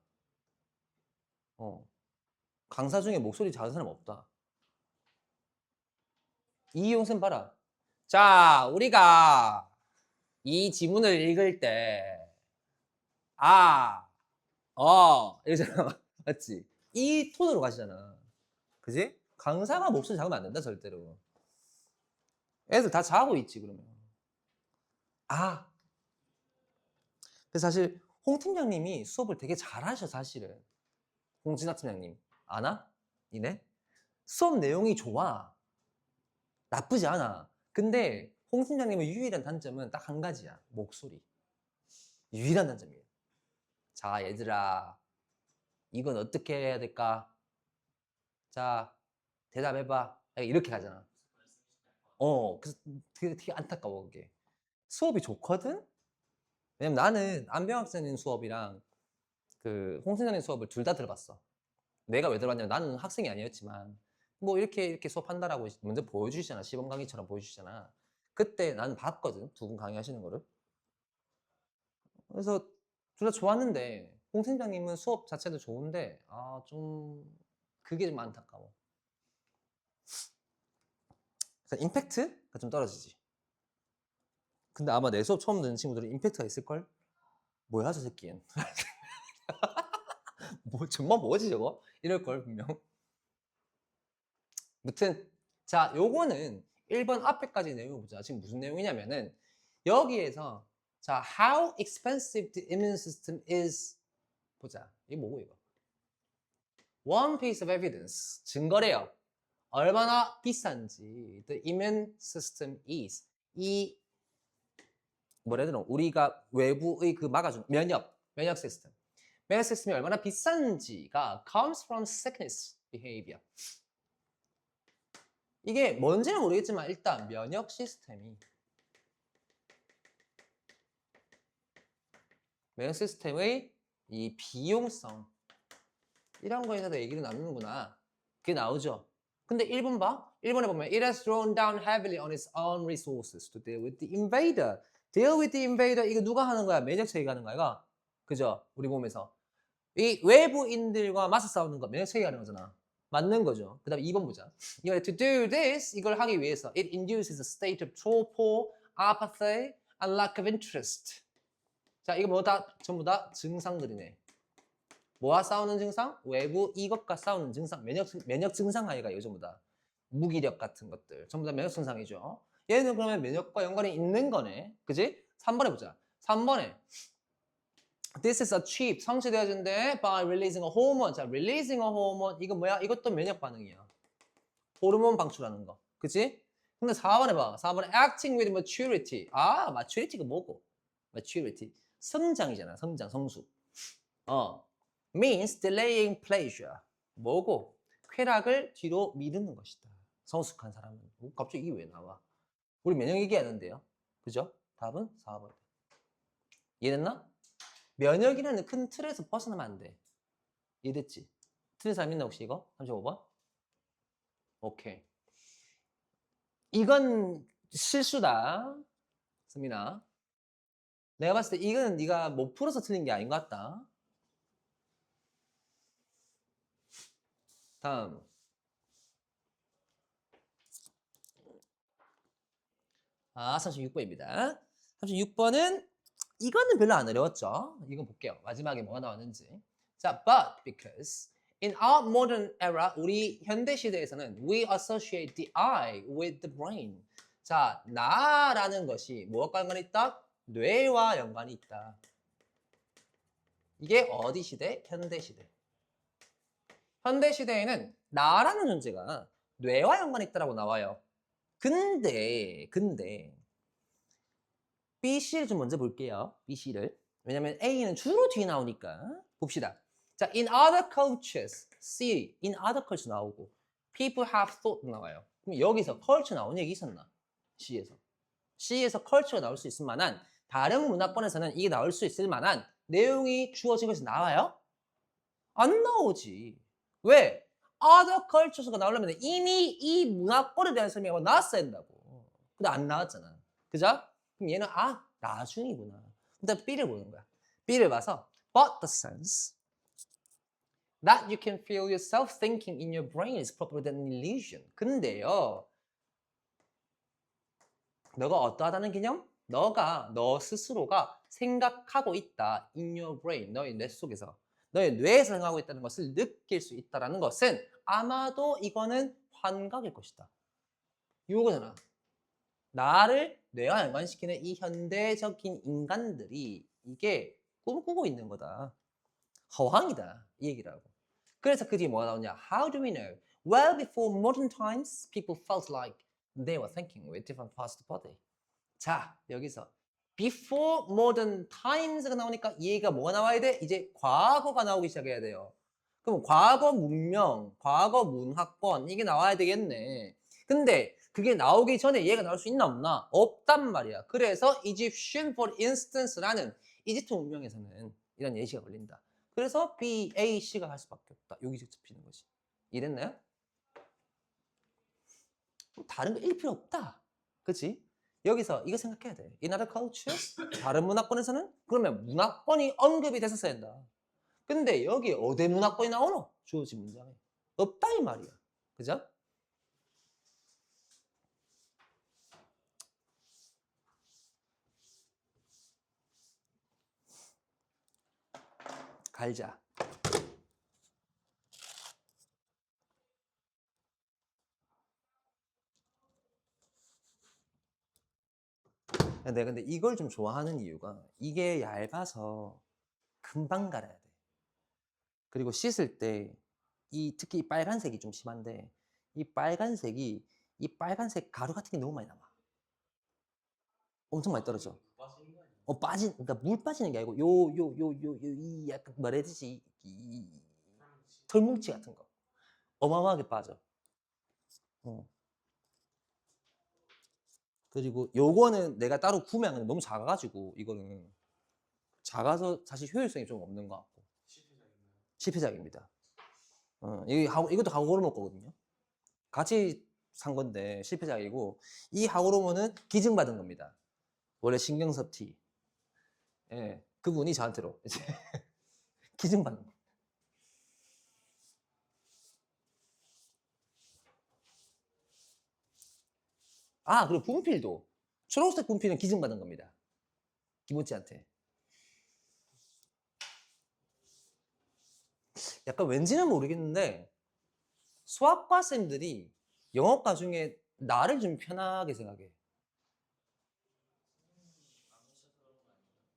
강사 중에 목소리 작은 사람 없다. 이용쌤 봐라. 자, 우리가 이 지문을 읽을 때 이러잖아. 맞지? 이 톤으로 가시잖아. 그지? 강사가 목소리 작으면 안 된다 절대로. 애들 다 자고 있지 그러면. 그래서 사실 홍 팀장님이 수업을 되게 잘하셔 사실은. 홍진학 팀장님 아나? 니네? 수업 내용이 좋아. 나쁘지 않아. 근데 홍 팀장님의 유일한 단점은 딱 한 가지야. 목소리. 유일한 단점이에요. 자 얘들아 이건 어떻게 해야 될까? 자 대답해봐. 이렇게 가잖아. 그래서 되게 안타까워 그게. 수업이 좋거든? 왜냐면 나는 안병학생 수업이랑 그 홍 팀장님 수업을 둘 다 들어봤어. 내가 왜 들어봤냐면 나는 학생이 아니었지만 뭐 이렇게 수업한다라고 먼저 보여주시잖아. 시범 강의처럼 보여주시잖아. 그때 나는 봤거든. 두 분 강의하시는 거를. 그래서 둘 다 좋았는데 홍 팀장님은 수업 자체도 좋은데 좀 그게 좀 안타까워. 그래서 임팩트가 좀 떨어지지. 근데 아마 내 수업 처음 듣는 친구들은 임팩트가 있을걸? 뭐야 저 새끼는. 뭐 정말 뭐지 저거? 이럴걸 분명. 무튼 자 요거는 1번 앞에까지 내용을 보자. 지금 무슨 내용이냐면은 여기에서 자 how expensive the immune system is 보자. 이게 뭐고 이거? One piece of evidence 증거래요. 얼마나 비싼지 the immune system is 이 뭐라 해야 되나 우리가 외부의 그 막아준 면역 시스템이 얼마나 비싼지가 comes from sickness behavior. 이게 뭔지는 모르겠지만 일단 면역 시스템의 이 비용성 이런 거에 대해서 얘기를 나누는구나. 그게 나오죠. 근데 1번 봐. 1번에 보면 It has drawn down heavily on its own resources to deal with the invader. Deal with the invader 이거 누가 하는 거야? 면역체계가 하는 거야. 그죠? 우리 몸에서. 이 외부인들과 맞서 싸우는 거 면역체계가 하는 거잖아. 맞는 거죠. 그 다음에 2번 보자. 이걸 to do this 이걸 하기 위해서 it induces a state of torpor, apathy, and lack of interest. 자 이거 뭐 다 전부 다 증상들이네. 뭐와 싸우는 증상? 외부 이것과 싸우는 증상. 면역 증상 아이가 이거 전부 다. 무기력 같은 것들. 전부 다 면역 증상이죠. 얘는 그러면 면역과 연관이 있는 거네. 그지? 3번에 보자. 3번에 This is achieved. 성취되어진대 by releasing a hormone. 자, releasing a hormone. 이거 뭐야? 이것도 면역 반응이야. 호르몬 방출하는 거. 그치? 근데 4번에 봐. 4번에 acting with maturity. maturity가 뭐고? maturity. 성장이잖아. 성수. means delaying pleasure. 뭐고? 쾌락을 뒤로 미루는 것이다. 성숙한 사람은. 갑자기 이게 왜 나와? 우리 면역 얘기하는데요. 그죠? 답은 4번. 이해됐나? 면역이라는 큰 틀에서 벗어나면 안 돼. 이해됐지? 틀린 사람 있나 혹시 이거? 35번? 오케이. 이건 실수다. 승민아. 내가 봤을 때 이거는 네가 못 풀어서 틀린 게 아닌 것 같다. 다음. 36번입니다. 36번은 이거는 별로 안 어려웠죠. 이건 볼게요. 마지막에 뭐가 나왔는지. 자, but because in our modern era, 우리 현대 시대에서는 we associate the eye with the brain. 자, 나라는 것이 무엇과 연관이 있다? 뇌와 연관이 있다. 이게 어디 시대? 현대 시대. 현대 시대에는 나라는 존재가 뇌와 연관이 있다라고 나와요. 근데 B씨를 좀 먼저 볼게요. B씨를. 왜냐면 A는 주로 뒤에 나오니까. 봅시다. 자, in other cultures, C, in other cultures 나오고 people have thought 나와요. 그럼 여기서 culture 나온 얘기 있었나? C에서. C에서 culture가 나올 수 있을 만한 다른 문화권에서는 이게 나올 수 있을 만한 내용이 주어진 것이 나와요? 안 나오지. 왜? other cultures가 나오려면 이미 이 문화권에 대한 설명이 나왔어야 된다고. 근데 안 나왔잖아. 그죠? 그럼 얘는 나중이구나. 일단 B를 보는 거야. B를 봐서 but the sense that you can feel yourself thinking in your brain is probably an illusion. 근데요. 너가 어떠하다는 개념? 너 스스로가 생각하고 있다. in your brain. 너의 뇌 속에서. 너의 뇌에서 생각하고 있다는 것을 느낄 수 있다는 것은 아마도 이거는 환각일 것이다. 이거잖아. 나를 뇌와 연관시키는 이 현대적인 인간들이 이게 꿈꾸고 있는 거다. 허황이다. 이 얘기라고. 그래서 그 뒤에 뭐가 나오냐? How do we know? Well, before modern times, people felt like they were thinking with different parts of the body. 자, 여기서 before modern times가 나오니까 얘가 뭐가 나와야 돼? 이제 과거가 나오기 시작해야 돼요. 그럼 과거 문명, 과거 문화권 이게 나와야 되겠네. 근데 그게 나오기 전에 얘가 나올 수 있나 없나? 없단 말이야. 그래서 Egyptian for instance라는 이집트 문명에서는 이런 예시가 걸린다. 그래서 B, A, C가 할 수밖에 없다. 여기서 잡히는 거지. 이해됐나요? 다른 거 읽을 필요 없다. 그치? 여기서 이거 생각해야 돼. In other cultures, 다른 문화권에서는 그러면 문화권이 언급이 됐었어야 한다. 근데 여기 어디 문화권이 나오노? 주어진 문장에. 없다 이 말이야. 그죠? 갈자. 내가 근데 이걸 좀 좋아하는 이유가 이게 얇아서 금방 갈아야 돼. 그리고 씻을 때 특히 이 빨간색이 좀 심한데 이 빨간색 가루 같은 게 너무 많이 남아. 엄청 많이 떨어져. 그러니까 물 빠지는 게 아니고 이 약간 뭐라 해야 되지? 이 털뭉치 같은 거. 어마어마하게 빠져. 그리고 요거는 내가 따로 구매한 건 너무 작아가지고 이거는 작아서 사실 효율성이 좀 없는 것 같고. 실패작입니다. 이것도 하고로모 거거든요. 같이 산 건데 실패작이고 이 하고로모는 기증받은 겁니다. 원래 신경섭 T. 예, 그분이 저한테로 이제 기증받는 거. 그리고 분필도 초록색 분필은 기증받은 겁니다. 김모찌한테. 약간 왠지는 모르겠는데 수학과 쌤들이 영어과 중에 나를 좀 편하게 생각해.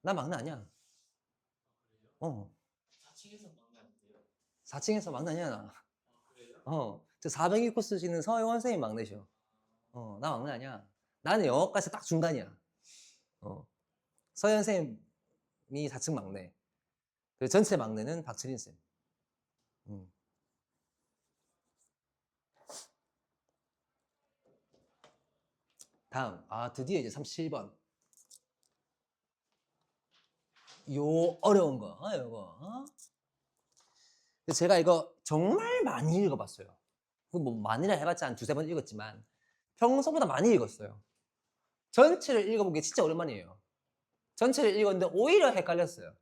나 막내 아니야. 4층에서 막내 아닌데요? 4층에서 막내 아니야 나. 그래요? 저 402코 쓰시는 서영원 선생님 막내셔. 나 막내 아니야. 나는 영어과에서 딱 중간이야. 서영 선생님이 4층 막내. 그리고 전체 막내는 박철인 쌤. 다음, 드디어 이제 37번. 요 어려운 거, 요거. 제가 이거 정말 많이 읽어봤어요. 뭐 많이라 해봤자 한 두세 번 읽었지만 평소보다 많이 읽었어요. 전체를 읽어본 게 진짜 오랜만이에요. 전체를 읽었는데 오히려 헷갈렸어요.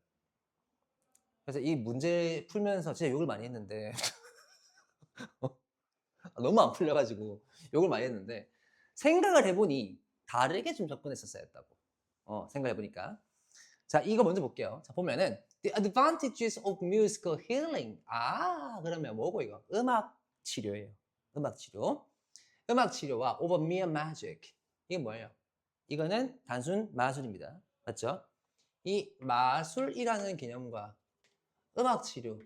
그래서 이 문제 풀면서 진짜 욕을 많이 했는데 너무 안 풀려가지고 욕을 많이 했는데 생각을 해보니 다르게 좀 접근했었어야 했다고 생각해보니까. 자, 이거 먼저 볼게요. 자, 보면은 The advantages of musical healing. 그러면 뭐고 이거? 음악 치료예요. 음악 치료. 음악 치료와 over mere magic. 이게 뭐예요? 이거는 단순 마술입니다. 맞죠? 이 마술이라는 개념과 음악 치료라는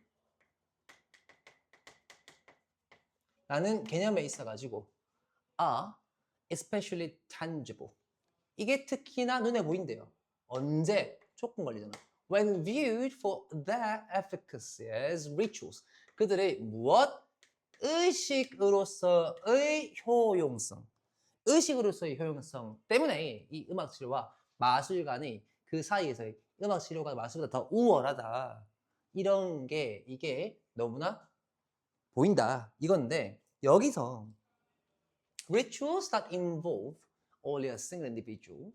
개념에 있어가지고 especially tangible. 이게 특히나 눈에 보인대요. 언제? 조건 걸리잖아. When viewed for their efficacy as rituals. 그들의 무엇? 의식으로서의 효용성. 의식으로서의 효용성 때문에 이 음악 치료와 마술 간의 그 사이에서의 음악 치료가 마술보다 더 우월하다. 이런 게 이게 너무나 보인다. 이건데 여기서 rituals that involve only a single individual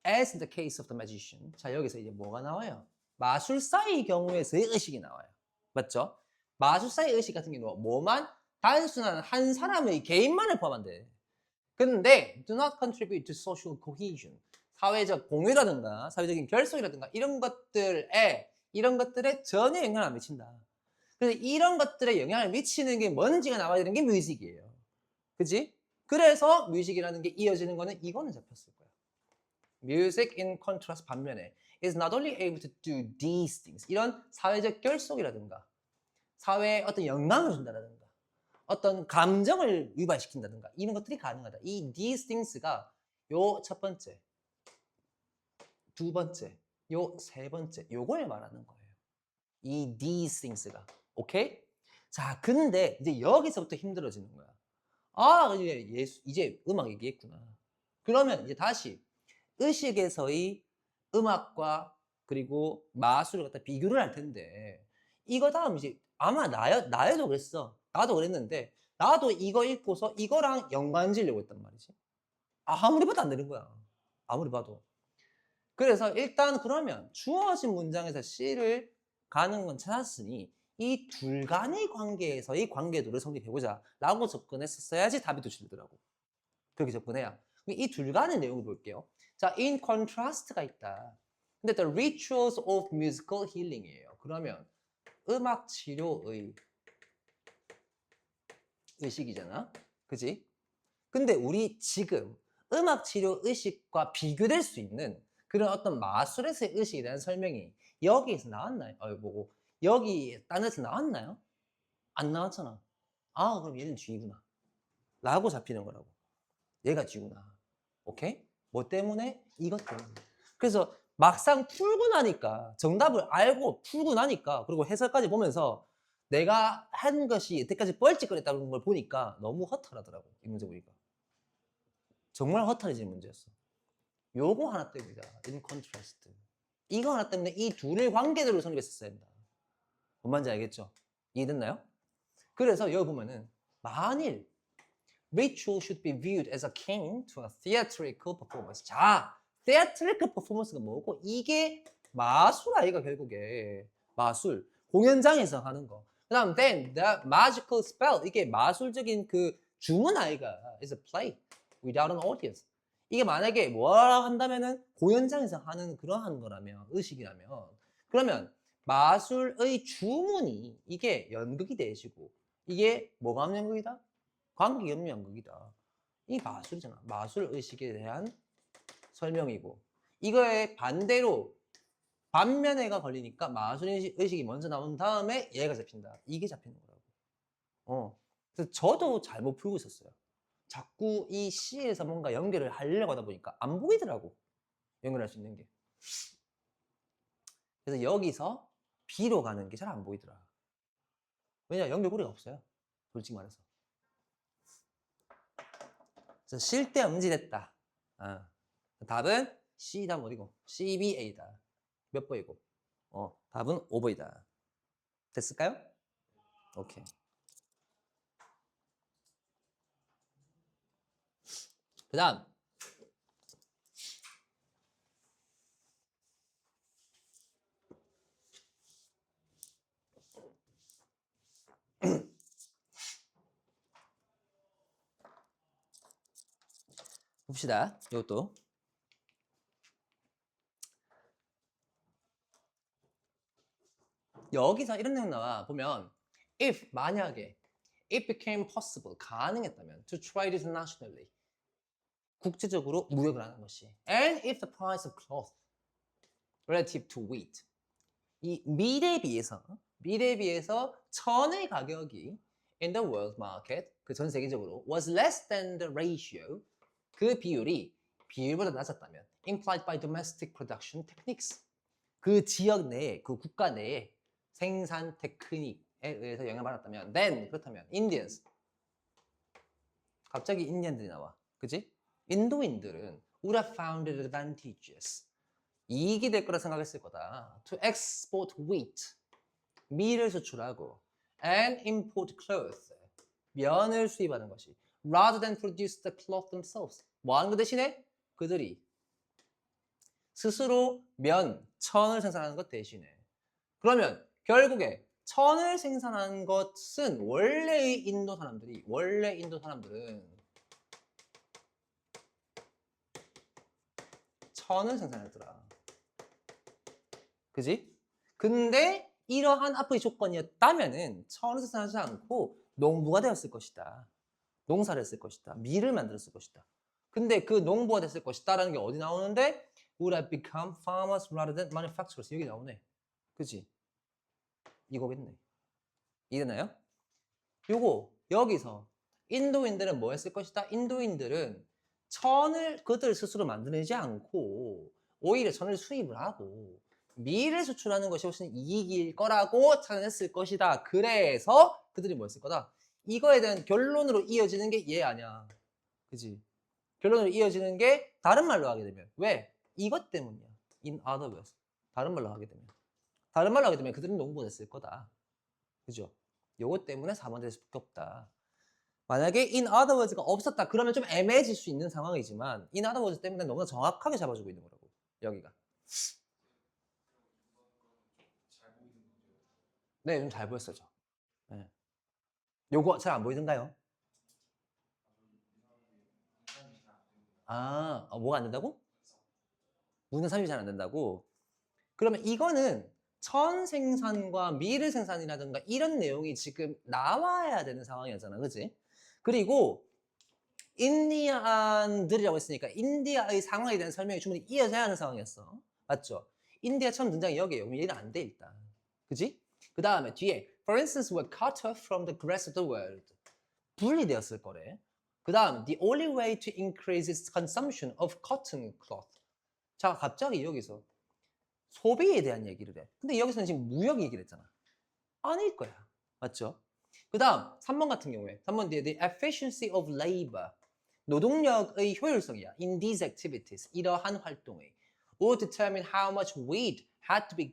as in the case of the magician. 자, 여기서 이제 뭐가 나와요? 마술사의 경우에서의 의식이 나와요. 맞죠? 마술사의 의식 같은 경우는 뭐만? 단순한 한 사람의 개인만을 포함한대. 근데 do not contribute to social cohesion. 사회적 공유라든가 사회적인 결속이라든가 이런 것들에 전혀 영향을 안 미친다. 그래서 이런 것들에 영향을 미치는 게 뭔지가 나와야 되는 게 뮤직이에요. 그지? 그래서 뮤직이라는 게 이어지는 거는 이거는 잡혔을 거야. Music in contrast 반면에 is not only able to do these things. 이런 사회적 결속이라든가 사회에 어떤 영향을 준다라든가 어떤 감정을 유발시킨다든가 이런 것들이 가능하다. 이 these things가 요 첫 번째, 두 번째, 요 세 번째 요걸 말하는 거예요. 이 these things가. 오케이? 자, 근데 이제 여기서부터 힘들어지는 거야. 이제 음악 얘기했구나. 그러면 이제 다시 의식에서의 음악과 그리고 마술을 갖다 비교를 할 텐데 이거 다음 이제 아마 나도 그랬어. 나도 그랬는데 나도 이거 읽고서 이거랑 연관 지으려고 했단 말이지. 아무리 봐도 안 되는 거야. 아무리 봐도. 그래서 일단 그러면 주어진 문장에서 C를 가는 건 찾았으니 이 둘 간의 관계에서의 관계도를 성립해보자 라고 접근했었어야지 답이 도출되더라고. 그렇게 접근해야. 이 둘 간의 내용을 볼게요. 자, in contrast가 있다. 근데 the rituals of musical healing이에요. 그러면 음악 치료의 의식이잖아. 그지? 근데 우리 지금 음악 치료 의식과 비교될 수 있는 그런 어떤 마술에서의 의식에 대한 설명이 여기에서 나왔나요? 보고 여기 딴 데서 나왔나요? 안 나왔잖아. 그럼 얘는 G구나 라고 잡히는 거라고. 얘가 G구나. 오케이? 뭐 때문에? 이것 때문에. 그래서 막상 풀고 나니까 정답을 알고 풀고 나니까 그리고 해설까지 보면서 내가 한 것이 여태까지 뻘짓거렸다는 걸 보니까 너무 허탈하더라고. 이 문제 보니까. 정말 허탈해지는 문제였어. 요거 하나 때문이다. in contrast. 이거 하나 때문에 이 둘의 관계대로 성립했었어야 된다. 뭔 말인지 알겠죠? 이해됐나요? 그래서 여기 보면은 만일 ritual should be viewed as akin to a theatrical performance. 자, theatrical performance가 뭐고? 이게 마술 아이가 결국에 마술 공연장에서 하는 거. 그다음 then the magical spell 이게 마술적인 그 주문 아이가 is a play without an audience. 이게 만약에 뭐라 한다면은 공연장에서 하는 그러한 거라면 의식이라면 그러면 마술의 주문이 이게 연극이 되시고 이게 뭐가 없는 연극이다? 관객이 없는 연극이다. 이 마술이잖아. 마술 의식에 대한 설명이고 이거에 반대로 반면에가 걸리니까 마술 의식이 먼저 나온 다음에 얘가 잡힌다. 이게 잡히는 거라고. 그래서 저도 잘못 풀고 있었어요. 자꾸 이 C에서 뭔가 연결을 하려고 하다 보니까 안 보이더라고. 연결할 수 있는 게. 그래서 여기서 B로 가는 게 잘 안 보이더라. 왜냐 연결고리가 없어요. 솔직히 말해서. 그래서 실대음질했다. 답은 C다 어디고? CBA다. 몇 번이고? 답은 5번이다. 됐을까요? 오케이. 그 다음 봅시다. 이것도 여기서 이런 내용 나와 보면 if 만약에 it became possible 가능했다면 to try this nationally 국제적으로 무역을 하는 것이 and if the price of cloth relative to wheat 이 밀에 비해서 천의 가격이 in the world market 그 전 세계적으로 was less than the ratio 그 비율보다 낮았다면 implied by domestic production techniques 그 지역 내에 그 국가 내에 생산 테크닉에 의해서 영향을 받았다면 then 그렇다면 Indians 갑자기 인디언들이 나와 그지? 인도인들은 would have found it advantageous 이익이 될 거라 생각했을 거다 to export wheat 밀을 수출하고 and import cloth 면을 수입하는 것이 rather than produce the cloth themselves 뭐 하는 거 대신에 그들이 스스로 천을 생산하는 것 대신에 그러면 결국에 천을 생산하는 것은 원래 인도 사람들은 천을 생산했더라. 그지? 근데 이러한 앞의 조건이었다면은 천을 생산하지 않고 농부가 되었을 것이다. 농사를 했을 것이다. 밀을 만들었을 것이다. 근데 그 농부가 됐을 것이다라는 게 어디 나오는데? Would have become farmers rather than manufacturers. 여기 나오네. 그지? 이거겠네. 이해되나요? 요거 여기서 인도인들은 뭐 했을 것이다? 인도인들은 천을 그들 스스로 만들지 않고 오히려 천을 수입을 하고 밀을 수출하는 것이 훨씬 이익일 거라고 찾아냈을 것이다. 그래서 그들이 뭐 했을 거다? 이거에 대한 결론으로 이어지는 게 얘 아니야. 그지? 결론으로 이어지는 게 다른 말로 하게 되면 왜? 이것 때문이야. In other words. 다른 말로 하게 되면 그들은 농부가 됐을 거다. 그죠? 요것 때문에 4번 될 수밖에 없다. 만약에 in other words가 없었다 그러면 좀 애매해질 수 있는 상황이지만 in other words 때문에 너무나 정확하게 잡아주고 있는 거라고. 여기가. 네, 좀 잘 보였어요. 네. 요거 잘 안 보이던가요? 뭐가 안 된다고? 문은 3이 잘 안 된다고? 그러면 이거는 천 생산과 밀을 생산이라든가 이런 내용이 지금 나와야 되는 상황이었잖아. 그치? 그리고 인디안들이라고 했으니까 인디아의 상황에 대한 설명이 충분히 이어져야 하는 상황이었어. 맞죠? 인디아 처음 등장이 여기에요. 그럼 얘는 안 돼, 일단. 그지? 그 다음에 뒤에 For instance, were cut off from the rest of the world. 분리되었을 거래. 그 다음 The only way to increase its consumption of cotton cloth. 자, 갑자기 여기서 소비에 대한 얘기를 해. 근데 여기서는 지금 무역 얘기를 했잖아. 아닐 거야. 맞죠? 그 다음 3번 같은 경우에 3번 뒤에 The efficiency of labor. 노동력의 효율성이야. In these activities. 이러한 활동에 would determine how much wheat had to be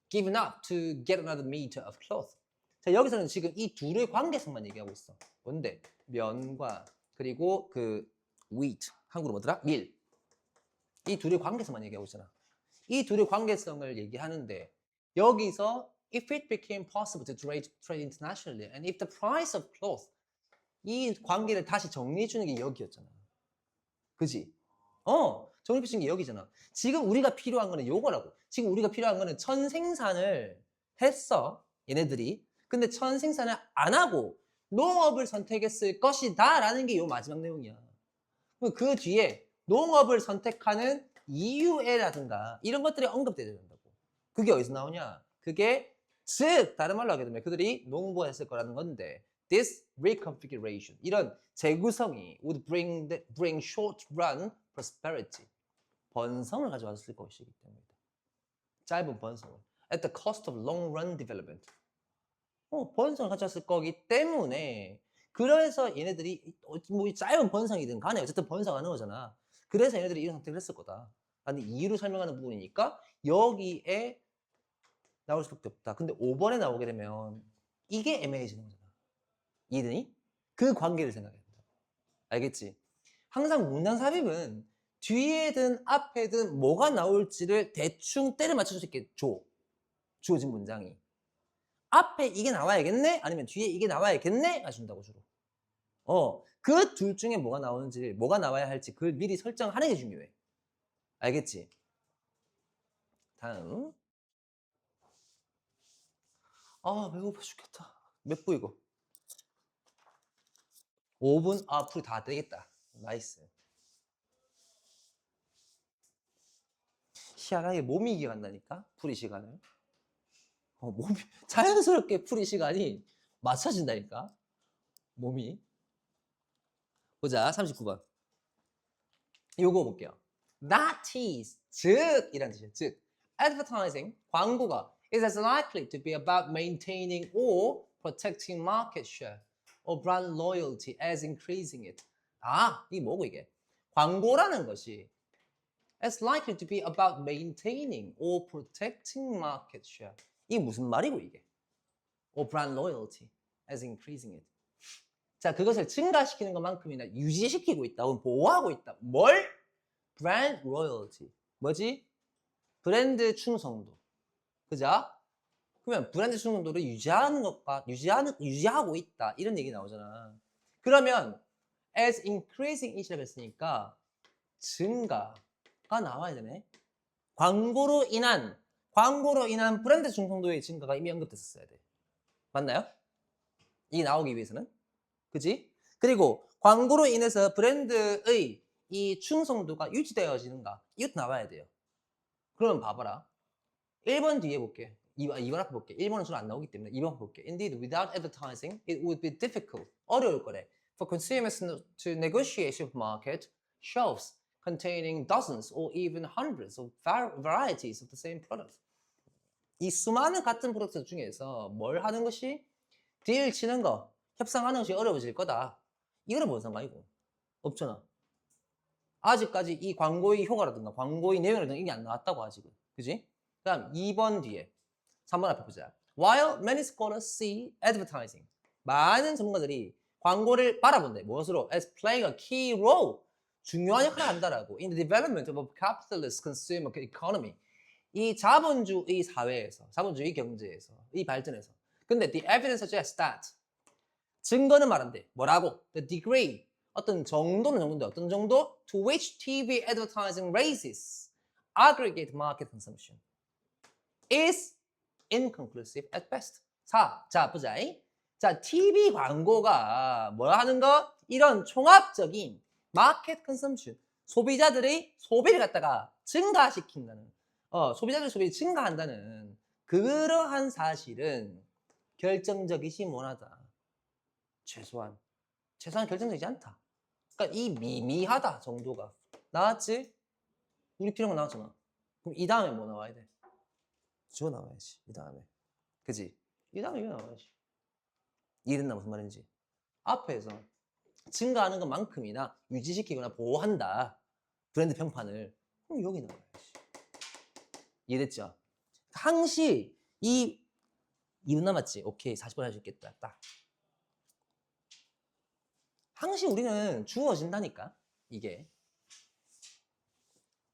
given up to get another meter of cloth. 자, 여기서는 지금 이 둘의 관계성만 얘기하고 있어. 뭔데? 면과 그리고 그 wheat. 한국어로 뭐더라? 밀. 이 둘의 관계성만 얘기하고 있잖아. 이 둘의 관계성을 얘기하는데 여기서 if it became possible to trade internationally and if the price of cloth 이 관계를 다시 정리해 주는 게 여기였잖아. 그지? 정리해 주는 게 여기잖아. 지금 우리가 필요한 거는 요거라고. 지금 우리가 필요한 거는 천 생산을 했어. 얘네들이. 근데 천 생산을 안 하고 농업을 선택했을 것이다 라는 게 요 마지막 내용이야. 그 뒤에 농업을 선택하는 이유에라든가 이런 것들이 언급돼야 된다고. 그게 어디서 나오냐? 그게 즉 다른 말로 하게 되면 그들이 농부가 했을 거라는 건데 this reconfiguration 이런 재구성이 would bring short run prosperity 번성을 가져왔을 것이기 때문이다. 짧은 번성을 at the cost of long run development 번성을 가져왔을 거기 때문에 그래서 얘네들이 뭐 짧은 번성이든 간에 어쨌든 번성하는 거잖아. 그래서 얘네들이 이런 선택을 했을 거다. 아니 이유를 설명하는 부분이니까 여기에 나올 수밖에 없다. 근데 5번에 나오게 되면 이게 애매해지는 거잖아. 이해되니? 그 관계를 생각해야 된다. 알겠지? 항상 문단 삽입은 뒤에든 앞에든 뭐가 나올지를 대충 때를 맞출 수 있게 줘. 주어진 문장이. 앞에 이게 나와야겠네? 아니면 뒤에 이게 나와야겠네? 해준다고 주로. 그 둘 중에 뭐가 나오는지, 뭐가 나와야 할지 그걸 미리 설정하는 게 중요해. 알겠지? 다음. 아, 배고파 죽겠다. 몇 부 이거? 5분? 아, 풀 다 되겠다. 나이스. 희한하게 몸이 이겨간다니까? 풀이 시간을. 몸이, 자연스럽게 풀이 시간이 맞춰진다니까? 몸이. 보자, 39번. 요거 볼게요. That is, 즉, 이란 뜻이에요. 즉, advertising, 광고가 is as likely to be about maintaining or protecting market share or brand loyalty as increasing it. 아, 이게 뭐고 이게? 광고라는 것이 as likely to be about maintaining or protecting market share. 이게 무슨 말이고 이게? or brand loyalty as increasing it. 자, 그것을 증가시키는 것만큼이나 유지시키고 있다, 혹은 보호하고 있다. 뭘? brand loyalty. 뭐지? 브랜드 충성도. 그죠? 그러면 브랜드 충성도를 유지하는 것과 유지하고 있다. 이런 얘기 나오잖아. 그러면 as increasing it이라고 했으니까 증가가 나와야 되네. 광고로 인한 브랜드 충성도의 증가가 이미 언급됐었어야 돼. 맞나요? 이게 나오기 위해서는. 그지? 그리고 광고로 인해서 브랜드의 이 충성도가 유지되어지는가? 이것도 나와야 돼요. 그러면 봐봐라. 1번 뒤에 볼게. 2번 앞에 볼게. 1번은 주로 안 나오기 때문에 2번 볼게. Indeed, without advertising, it would be difficult. 어려울 거래. For consumers to negotiate supermarket shelves containing dozens or even hundreds of varieties of the same product. 이 수많은 같은 프로덕트 중에서 뭘 하는 것이 딜 치는 거, 협상하는 것이 어려워질 거다. 이거는 뭔 상관이고? 없잖아. 아직까지 이 광고의 효과라든가 광고의 내용이라든가 이게 안 나왔다고 아직은. 그지? 그 다음 2번 뒤에 3번 앞에 보자. While many scholars see advertising, 많은 전문가들이 광고를 바라본대. 무엇으로? As playing a key role, 중요한 역할을 한다라고. In the development of a capitalist consumer economy, 이 자본주의 사회에서, 자본주의 경제에서, 이 발전에서. 근데 the evidence suggests that, 증거는 말한대. 뭐라고? The degree, 어떤 정도는 정도인데 어떤 정도? To which TV advertising raises aggregate market consumption is inconclusive at best. 자, 보자. 자, TV 광고가 뭐 하는 거? 이런 종합적인 마켓 컨섬션, 소비자들의 소비를 갖다가 증가시킨다는, 소비자들의 소비를 증가한다는 그러한 사실은 결정적이지 못하다. 최소한 결정적이지 않다. 그러니까 이 미미하다 정도가 나왔지? 우리 필요한 거 나왔잖아. 그럼 이 다음에 뭐 나와야 돼? 저거 나와야지. 이 다음에. 그지? 이 다음에 이거 나와야지. 이해됐나 무슨 말인지? 앞에서 증가하는 것만큼이나 유지시키거나 보호한다. 브랜드 평판을. 그럼 여기 나와야지. 이해됐죠? 항시 2분 남았지? 오케이. 40분 할 수 있겠다. 딱. 항시 우리는 주어진다니까. 이게.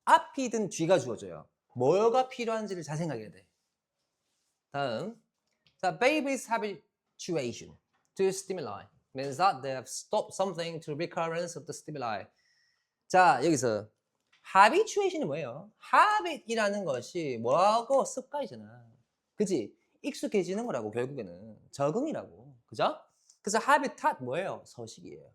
앞이든 뒤가 주어져요. 뭐가 필요한지를 잘 생각해야 돼. 다음. 자, baby's habituation to stimuli means that they have stopped something to recurrence of the stimuli. 자, 여기서 habituation이 뭐예요? habit이라는 것이 뭐하고 습관이잖아. 그지? 익숙해지는 거라고 결국에는. 적응이라고. 그죠? 그래서 habitat 뭐예요? 서식이에요.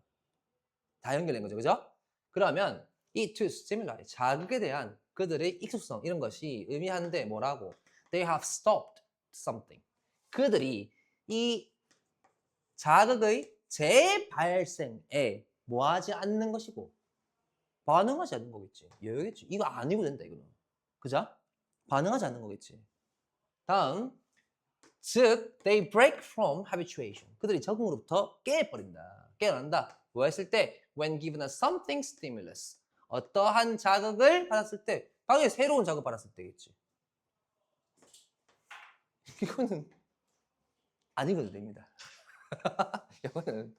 다 연결된 거죠. 그죠? 그러면 이 to stimuli, 자극에 대한 그들의 익숙성 이런 것이 의미하는데 뭐라고? They have stopped something. 그들이 이 자극의 재발생에 뭐하지 않는 것이고 반응하지 않는 거겠지. 여기겠지. 이거 아니고 된다 이거는. 그죠? 반응하지 않는 거겠지. 다음 즉, they break from habituation. 그들이 적응으로부터 깨버린다. 깨어난다. 뭐 했을 때? When given a something stimulus. 어떠한 자극을 받았을 때, 당연히 새로운 자극을 받았을 때겠지. 이거는 안 읽어도 됩니다. 이거는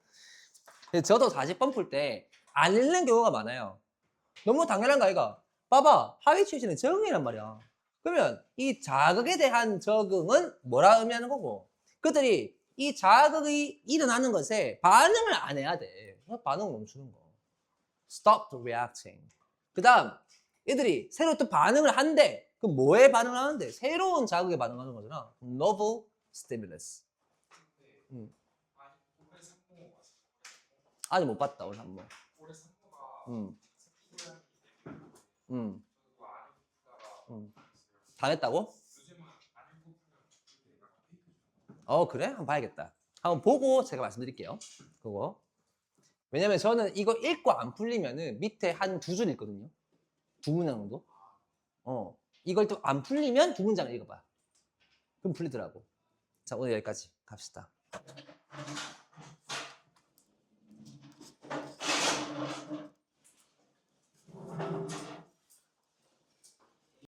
저도 40번 풀 때 안 읽는 경우가 많아요. 너무 당연한 거 아이가? 봐봐, habituation은 적응이란 말이야. 그러면 이 자극에 대한 적응은 뭐라 의미하는 거고, 그들이 이 자극이 일어나는 것에 반응을 안 해야 돼. 반응을 멈추는 거. Stop reacting. 그 다음 얘들이 새로 또 반응을 한대. 그럼 뭐에 반응을 하는데? 새로운 자극에 반응하는 거잖아. Novel stimulus. 아직 못 봤다 오늘 한번. 다 냈다고? 그래? 한번 봐야겠다. 한번 보고 제가 말씀드릴게요. 그거. 왜냐면 저는 이거 읽고 안 풀리면은 밑에 한 2줄 있거든요. 2문장 정도. 이걸 또 안 풀리면 2문장을 읽어봐. 그럼 풀리더라고. 자, 오늘 여기까지 갑시다.